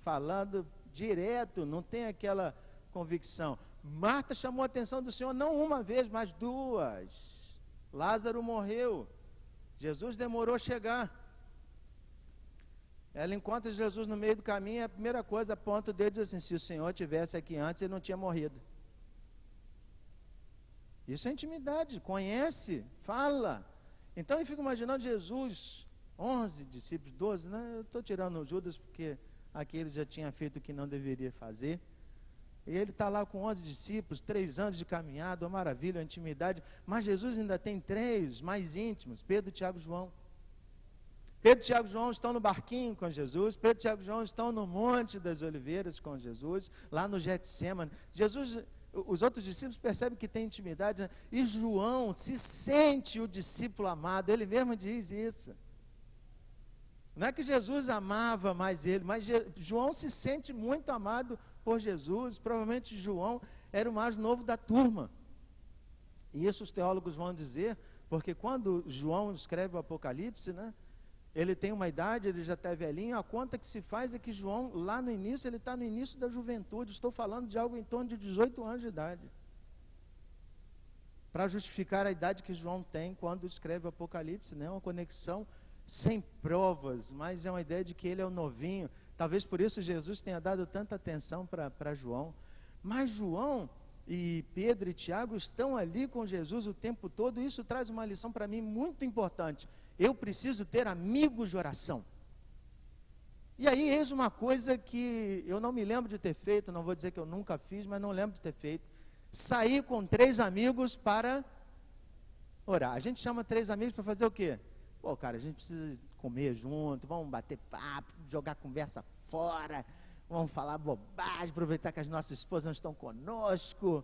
Falando direto, não tem aquela convicção. Marta chamou a atenção do Senhor não uma vez, mas 2. Lázaro morreu. Jesus demorou a chegar. Ela encontra Jesus no meio do caminho e a primeira coisa aponta o dedo e diz assim, se o Senhor estivesse aqui antes, ele não tinha morrido. Isso é intimidade, conhece, fala. Então eu fico imaginando Jesus, 11 discípulos, 12, né? Eu estou tirando o Judas porque aqui ele já tinha feito o que não deveria fazer. E ele está lá com 11 discípulos, 3 anos de caminhada, uma maravilha, uma intimidade. Mas Jesus ainda tem 3 mais íntimos, Pedro, Tiago e João. Pedro, Tiago e João estão no barquinho com Jesus. Pedro, Tiago e João estão no Monte das Oliveiras com Jesus, lá no Getsêmani. Jesus, os outros discípulos percebem que tem intimidade, né? E João se sente o discípulo amado, ele mesmo diz isso. Não é que Jesus amava mais ele, mas João se sente muito amado por Jesus. Provavelmente João era o mais novo da turma. E isso os teólogos vão dizer, porque quando João escreve o Apocalipse, né, ele tem uma idade, ele já está velhinho, a conta que se faz é que João, lá no início, ele está no início da juventude. Estou falando de algo em torno de 18 anos de idade. Para justificar a idade que João tem quando escreve o Apocalipse, né, uma conexão sem provas, mas é uma ideia de que ele é o novinho. Talvez por isso Jesus tenha dado tanta atenção para João. Mas João e Pedro e Tiago estão ali com Jesus o tempo todo, e isso traz uma lição para mim muito importante. Eu preciso ter amigos de oração. E aí, eis uma coisa que eu não me lembro de ter feito, não vou dizer que eu nunca fiz, mas não lembro de ter feito. Sair com 3 amigos para orar. A gente chama 3 amigos para fazer o quê? Pô, cara, a gente precisa comer junto, vamos bater papo, jogar conversa fora, vamos falar bobagem, aproveitar que as nossas esposas não estão conosco,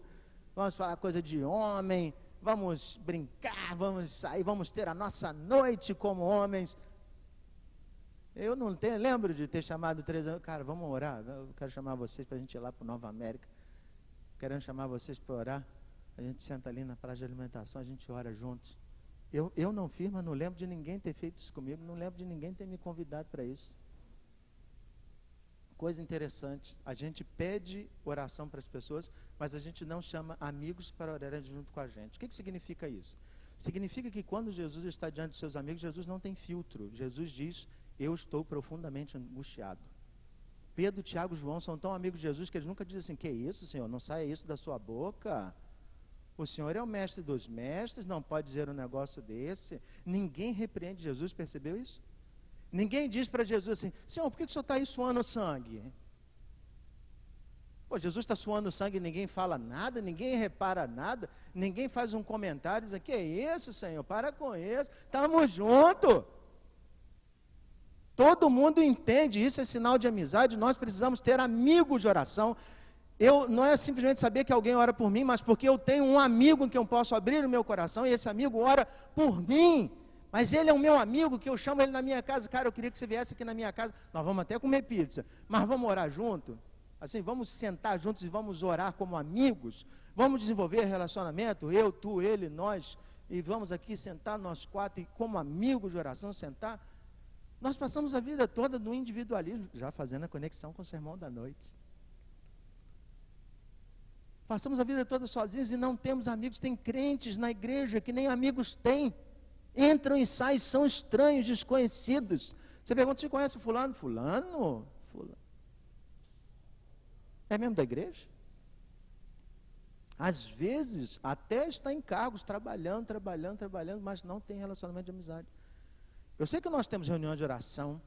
vamos falar coisa de homem, vamos brincar, vamos sair, vamos ter a nossa noite como homens. Eu não lembro de ter chamado 3 amigos, cara, vamos orar, eu quero chamar vocês para a gente ir lá para o Nova América, querendo chamar vocês para orar, a gente senta ali na praça de alimentação, a gente ora juntos. Eu não fiz, mas não lembro de ninguém ter feito isso comigo, não lembro de ninguém ter me convidado para isso. Coisa interessante, a gente pede oração para as pessoas, mas a gente não chama amigos para orarem junto com a gente. O que significa isso? Significa que quando Jesus está diante dos seus amigos, Jesus não tem filtro. Jesus diz, eu estou profundamente angustiado. Pedro, Tiago e João são tão amigos de Jesus que eles nunca dizem assim, que isso, Senhor, não saia isso da sua boca. O Senhor é o mestre dos mestres, não pode dizer um negócio desse. Ninguém repreende Jesus, percebeu isso? Ninguém diz para Jesus assim, Senhor, por que o Senhor está aí suando sangue? Pô, Jesus está suando sangue e ninguém fala nada, ninguém repara nada, ninguém faz um comentário dizendo, que é isso, Senhor, para com isso, estamos juntos. Todo mundo entende, isso é sinal de amizade, nós precisamos ter amigos de oração. Não é simplesmente saber que alguém ora por mim, mas porque eu tenho um amigo em que eu posso abrir o meu coração, e esse amigo ora por mim, mas ele é o meu amigo, que eu chamo ele na minha casa, cara, eu queria que você viesse aqui na minha casa, nós vamos até comer pizza, mas vamos orar junto? Assim, vamos sentar juntos e vamos orar como amigos, vamos desenvolver relacionamento, eu, tu, ele, nós, e vamos aqui sentar nós 4, e como amigos de oração sentar. Nós passamos a vida toda no individualismo, já fazendo a conexão com o sermão da noite. Passamos a vida toda sozinhos e não temos amigos. Tem crentes na igreja que nem amigos têm. Entram e saem, são estranhos, desconhecidos. Você pergunta, você conhece o fulano? Fulano? É mesmo da igreja? Às vezes, até está em cargos, trabalhando, mas não tem relacionamento de amizade. Eu sei que nós temos reunião de oração,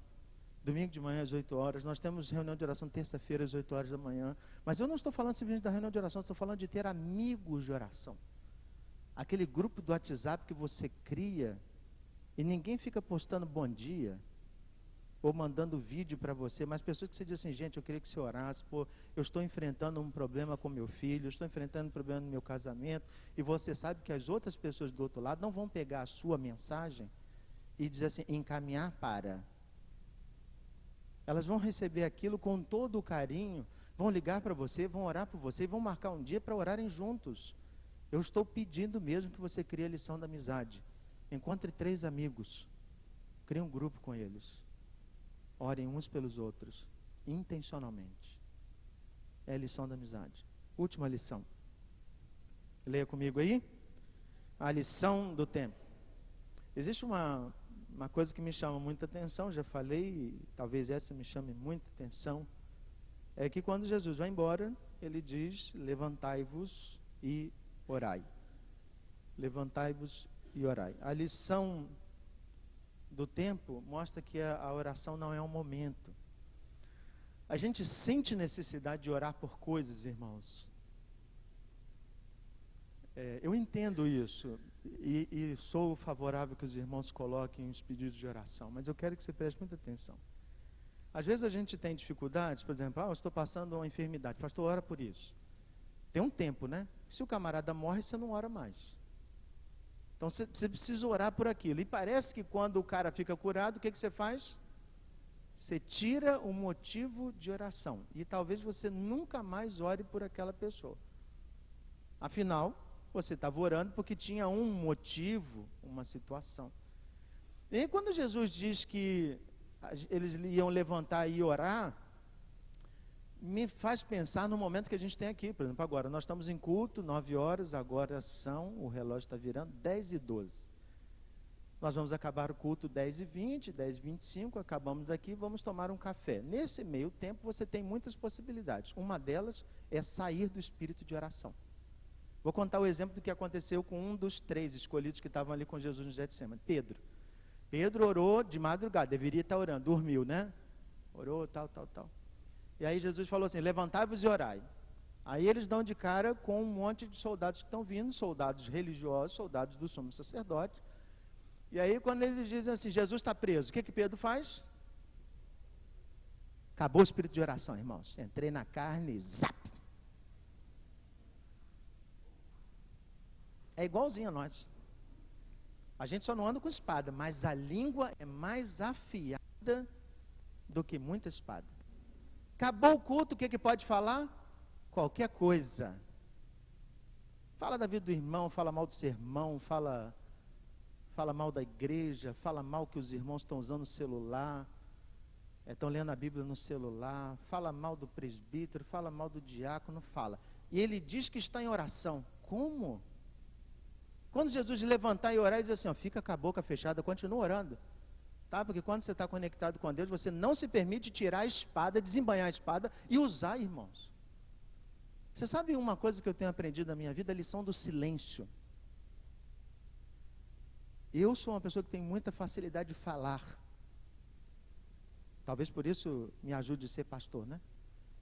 domingo de manhã às 8 horas, nós temos reunião de oração terça-feira às 8 horas da manhã, mas eu não estou falando simplesmente da reunião de oração, estou falando de ter amigos de oração. Aquele grupo do WhatsApp que você cria, e ninguém fica postando bom dia, ou mandando vídeo para você, mas pessoas que você diz assim, gente, eu queria que você orasse, pô, eu estou enfrentando um problema com meu filho, eu estou enfrentando um problema no meu casamento, e você sabe que as outras pessoas do outro lado não vão pegar a sua mensagem, e dizer assim, encaminhar para. Elas vão receber aquilo com todo o carinho, vão ligar para você, vão orar por você, e vão marcar um dia para orarem juntos. Eu estou pedindo mesmo que você crie a lição da amizade. Encontre 3 amigos, crie um grupo com eles, orem uns pelos outros, intencionalmente. É a lição da amizade. Última lição. Leia comigo aí. A lição do tempo. Existe uma coisa que me chama muita atenção, já falei, talvez essa me chame muita atenção, é que quando Jesus vai embora, ele diz, levantai-vos e orai. Levantai-vos e orai. A lição do tempo mostra que a oração não é um momento. A gente sente necessidade de orar por coisas, irmãos. Eu entendo isso. E sou favorável que os irmãos coloquem os pedidos de oração, mas eu quero que você preste muita atenção. Às vezes a gente tem dificuldades, por exemplo, eu estou passando uma enfermidade, pastor, ora por isso. Tem um tempo, né? Se o camarada morre, você não ora mais. Então você precisa orar por aquilo. E parece que quando o cara fica curado, o que você faz? Você tira o motivo de oração. E talvez você nunca mais ore por aquela pessoa. Afinal, você estava orando porque tinha um motivo, uma situação. E aí, quando Jesus diz que eles iam levantar e orar, me faz pensar no momento que a gente tem aqui. Por exemplo, agora, nós estamos em culto, 9 horas, agora o relógio está virando 10h12. Nós vamos acabar o culto 10h20, 10h25, acabamos daqui, vamos tomar um café. Nesse meio tempo, você tem muitas possibilidades. Uma delas é sair do espírito de oração. Vou contar o exemplo do que aconteceu com um dos 3 escolhidos que estavam ali com Jesus no Getsemane, Pedro. Pedro orou de madrugada, deveria estar orando, dormiu, né? Orou, tal. E aí Jesus falou assim, levantai-vos e orai. Aí eles dão de cara com um monte de soldados que estão vindo, soldados religiosos, soldados do sumo sacerdote. E aí quando eles dizem assim, Jesus está preso, o que Pedro faz? Acabou o espírito de oração, irmãos. Entrei na carne, zap! É igualzinho a nós. A gente só não anda com espada, mas a língua é mais afiada do que muita espada. Acabou o culto, o que pode falar? Qualquer coisa. Fala da vida do irmão, fala mal do sermão, fala mal da igreja, fala mal que os irmãos estão usando o celular, estão lendo a Bíblia no celular, fala mal do presbítero, fala mal do diácono, fala. E ele diz que está em oração. Como? Quando Jesus levantar e orar, ele diz assim, ó, fica com a boca fechada, continua orando. Tá? Porque quando você está conectado com Deus, você não se permite tirar a espada, desembainhar a espada e usar, irmãos. Você sabe uma coisa que eu tenho aprendido na minha vida? A lição do silêncio. Eu sou uma pessoa que tem muita facilidade de falar. Talvez por isso me ajude a ser pastor, né?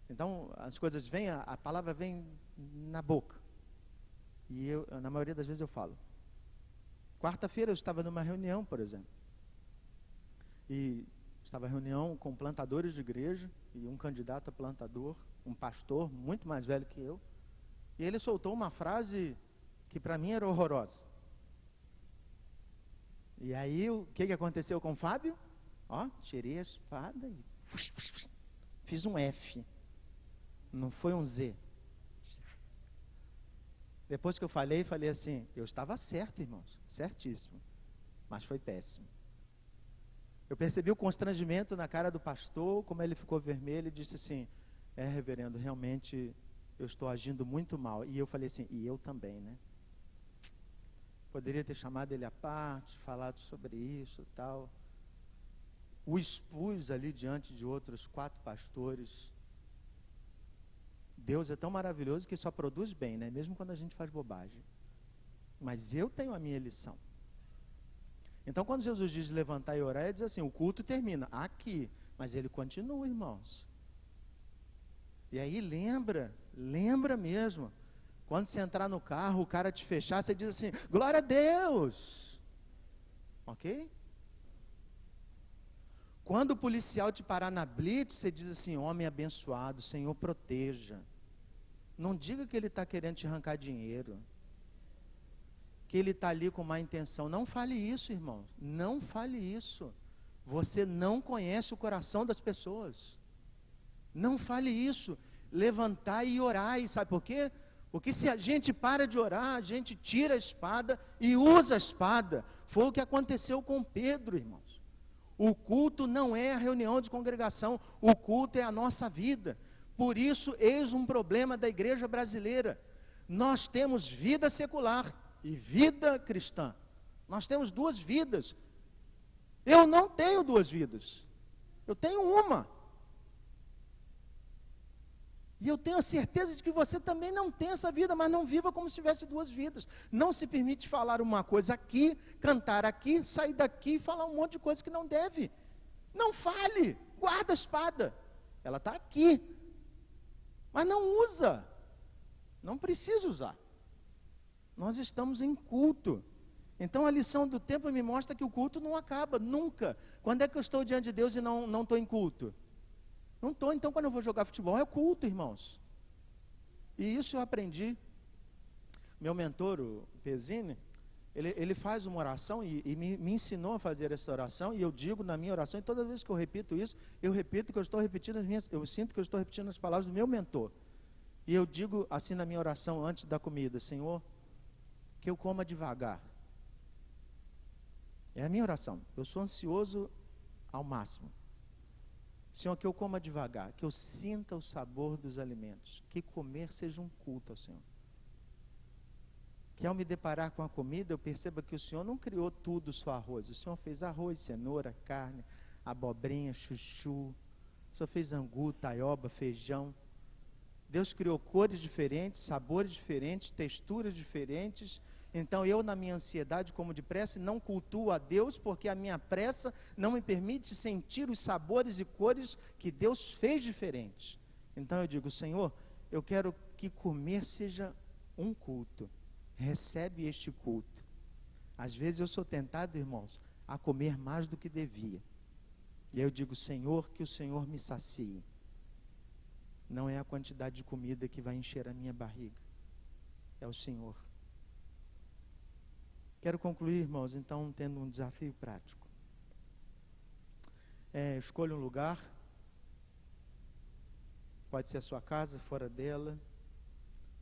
Então, as coisas vêm, a palavra vem na boca. E eu, na maioria das vezes eu falo. Quarta-feira eu estava numa reunião, por exemplo. E estava em reunião com plantadores de igreja e um candidato a plantador, um pastor muito mais velho que eu. E ele soltou uma frase que para mim era horrorosa. E aí, o que aconteceu com o Fábio? Ó, tirei a espada e fiz um F. Não foi um Z. Depois que eu falei assim, eu estava certo, irmãos, certíssimo, mas foi péssimo. Eu percebi o constrangimento na cara do pastor, como ele ficou vermelho e disse assim, reverendo, realmente eu estou agindo muito mal. E eu falei assim, e eu também, né? Poderia ter chamado ele à parte, falado sobre isso e tal. O expus ali diante de outros 4 pastores. Deus é tão maravilhoso que só produz bem, né? Mesmo quando a gente faz bobagem. Mas eu tenho a minha lição. Então, quando Jesus diz levantar e orar, ele diz assim, o culto termina aqui, mas ele continua, irmãos. E aí lembra mesmo. Quando você entrar no carro, o cara te fechar, você diz assim, glória a Deus. Ok? Quando o policial te parar na blitz, você diz assim, homem abençoado, Senhor proteja. Não diga que ele está querendo te arrancar dinheiro, que ele está ali com má intenção. Não fale isso, irmão. Não fale isso. Você não conhece o coração das pessoas. Não fale isso. Levantai e orai. Sabe por quê? Porque se a gente para de orar, a gente tira a espada e usa a espada. Foi o que aconteceu com Pedro, irmãos. O culto não é a reunião de congregação. O culto é a nossa vida. Por isso, eis um problema da igreja brasileira. Nós temos vida secular e vida cristã. Nós temos 2 vidas. Eu não tenho 2 vidas. Eu tenho uma. E eu tenho a certeza de que você também não tem essa vida, mas não viva como se tivesse 2 vidas. Não se permite falar uma coisa aqui, cantar aqui, sair daqui e falar um monte de coisa que não deve. Não fale, guarda a espada. Ela está aqui. Mas não usa. Não precisa usar. Nós estamos em culto. Então a lição do tempo me mostra que o culto não acaba, nunca. Quando é que eu estou diante de Deus e não estou em culto? Não estou, então quando eu vou jogar futebol é culto, irmãos. E isso eu aprendi. Meu mentor, o Pezzini, Ele faz uma oração e me ensinou a fazer essa oração, e eu digo na minha oração, e toda vez que eu repito isso, eu repito que eu estou repetindo eu sinto que eu estou repetindo as palavras do meu mentor. E eu digo assim na minha oração antes da comida: Senhor, que eu coma devagar. É a minha oração. Eu sou ansioso ao máximo. Senhor, que eu coma devagar, que eu sinta o sabor dos alimentos, que comer seja um culto ao Senhor. Que ao me deparar com a comida, eu perceba que o Senhor não criou tudo só arroz. O Senhor fez arroz, cenoura, carne, abobrinha, chuchu. O Senhor fez angu, taioba, feijão. Deus criou cores diferentes, sabores diferentes, texturas diferentes. Então eu, na minha ansiedade, como depressa, não cultuo a Deus, porque a minha pressa não me permite sentir os sabores e cores que Deus fez diferentes. Então eu digo: Senhor, eu quero que comer seja um culto. Recebe este culto. Às vezes eu sou tentado, irmãos, a comer mais do que devia. E aí eu digo: Senhor, que o Senhor me sacie. Não é a quantidade de comida que vai encher a minha barriga, é o Senhor. Quero concluir, irmãos, então, tendo um desafio prático. Escolha um lugar. Pode ser a sua casa, fora dela.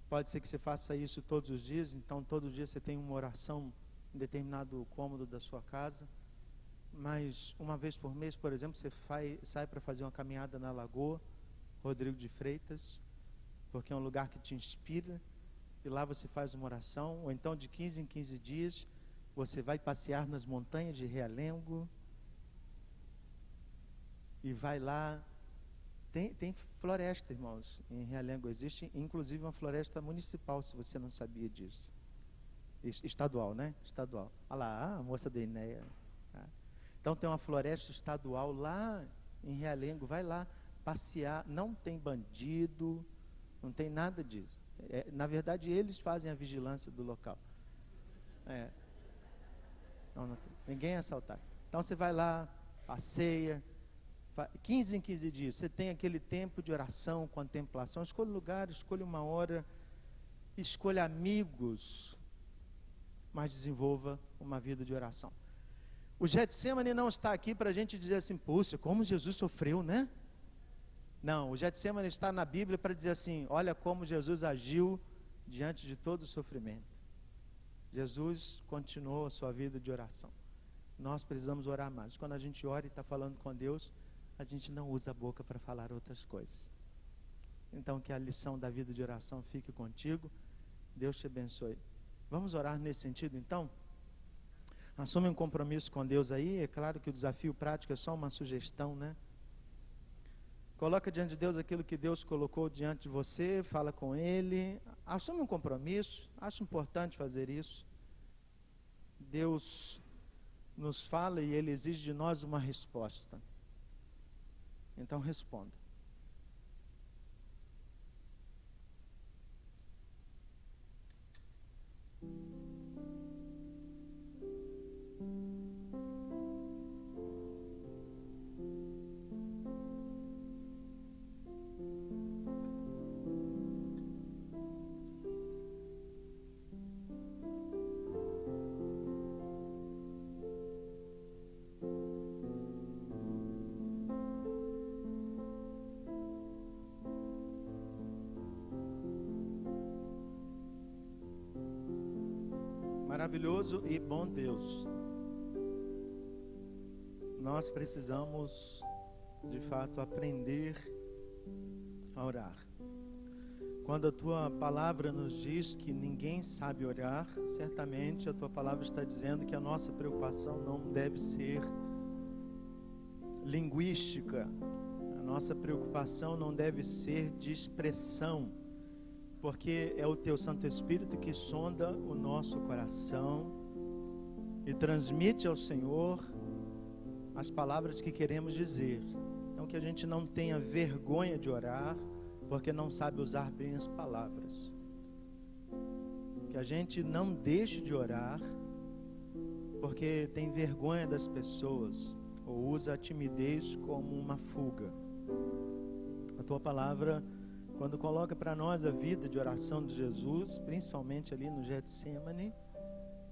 Pode ser que você faça isso todos os dias. Então, todo dia você tem uma oração em determinado cômodo da sua casa. Mas, uma vez por mês, por exemplo, você sai para fazer uma caminhada na Lagoa Rodrigo de Freitas, porque é um lugar que te inspira, e lá você faz uma oração. Ou então, de 15 em 15 dias, você vai passear nas montanhas de Realengo, e vai lá. Tem floresta, irmãos, em Realengo. Existe, inclusive, uma floresta municipal, se você não sabia disso. Estadual, né? Estadual. Olha lá, a moça da Inéia. Então, tem uma floresta estadual lá em Realengo. Vai lá passear. Não tem bandido, não tem nada disso. Na verdade, eles fazem a vigilância do local. Não tem. Ninguém é assaltado. Então, você vai lá, passeia. 15 em 15 dias, você tem aquele tempo de oração, contemplação. Escolha um lugar, escolha uma hora, escolha amigos, mas desenvolva uma vida de oração. O Getsemane não está aqui para a gente dizer assim: puxa, como Jesus sofreu, né? Não, o Getsemane está na Bíblia para dizer assim: olha como Jesus agiu diante de todo o sofrimento. Jesus continuou a sua vida de oração. Nós precisamos orar mais. Quando a gente ora e está falando com Deus, a gente não usa a boca para falar outras coisas. Então, que a lição da vida de oração fique contigo. Deus te abençoe. Vamos orar nesse sentido, então? Assume um compromisso com Deus aí. É claro que o desafio prático é só uma sugestão, né? Coloca diante de Deus aquilo que Deus colocou diante de você. Fala com Ele. Assume um compromisso. Acho importante fazer isso. Deus nos fala e Ele exige de nós uma resposta. Então responda. Maravilhoso e bom Deus, nós precisamos de fato aprender a orar. Quando a tua palavra nos diz que ninguém sabe orar, certamente a tua palavra está dizendo que a nossa preocupação não deve ser linguística, a nossa preocupação não deve ser de expressão, porque é o Teu Santo Espírito que sonda o nosso coração e transmite ao Senhor as palavras que queremos dizer. Então, que a gente não tenha vergonha de orar, porque não sabe usar bem as palavras. Que a gente não deixe de orar, porque tem vergonha das pessoas, ou usa a timidez como uma fuga. A Tua palavra, quando coloca para nós a vida de oração de Jesus, principalmente ali no Getsemane,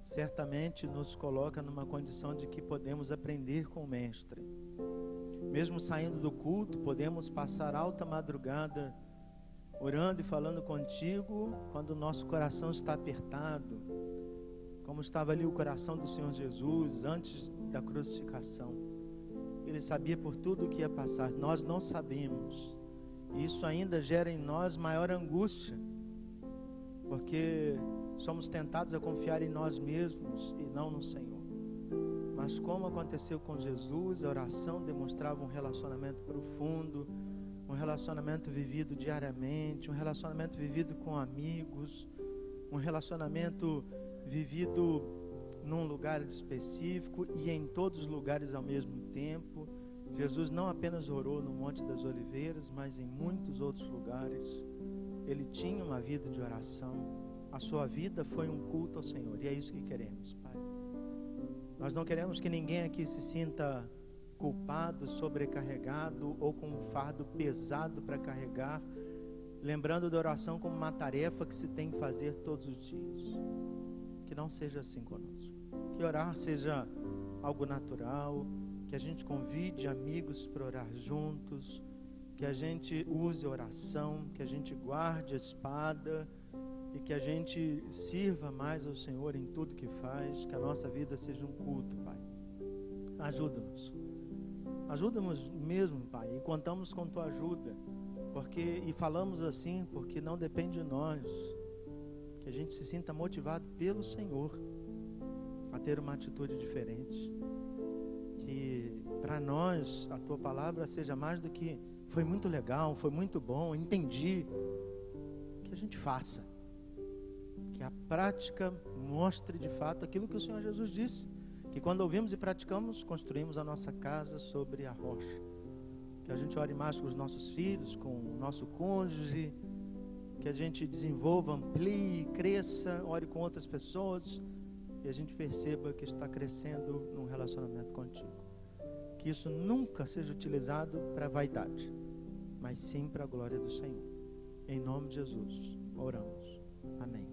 certamente nos coloca numa condição de que podemos aprender com o Mestre. Mesmo saindo do culto, podemos passar alta madrugada orando e falando contigo quando o nosso coração está apertado, como estava ali o coração do Senhor Jesus antes da crucificação. Ele sabia por tudo o que ia passar, nós não sabemos. Isso ainda gera em nós maior angústia, porque somos tentados a confiar em nós mesmos e não no Senhor. Mas como aconteceu com Jesus, a oração demonstrava um relacionamento profundo, um relacionamento vivido diariamente, um relacionamento vivido com amigos, um relacionamento vivido num lugar específico e em todos os lugares ao mesmo tempo. Jesus não apenas orou no Monte das Oliveiras, mas em muitos outros lugares. Ele tinha uma vida de oração. A sua vida foi um culto ao Senhor. E é isso que queremos, Pai. Nós não queremos que ninguém aqui se sinta culpado, sobrecarregado ou com um fardo pesado para carregar, lembrando da oração como uma tarefa que se tem que fazer todos os dias. Que não seja assim conosco. Que orar seja algo natural, que a gente convide amigos para orar juntos, que a gente use a oração, que a gente guarde a espada e que a gente sirva mais ao Senhor em tudo que faz, que a nossa vida seja um culto, Pai. Ajuda-nos. Ajuda-nos mesmo, Pai, e contamos com Tua ajuda, e falamos assim porque não depende de nós, que a gente se sinta motivado pelo Senhor a ter uma atitude diferente, que para nós a Tua palavra seja mais do que foi muito legal, foi muito bom, entendi, que a gente faça, que a prática mostre de fato aquilo que o Senhor Jesus disse, que quando ouvimos e praticamos, construímos a nossa casa sobre a rocha. Que a gente ore mais com os nossos filhos, com o nosso cônjuge, que a gente desenvolva, amplie, cresça, ore com outras pessoas e a gente perceba que está crescendo num relacionamento contigo. Que isso nunca seja utilizado para vaidade, mas sim para a glória do Senhor. Em nome de Jesus, oramos. Amém.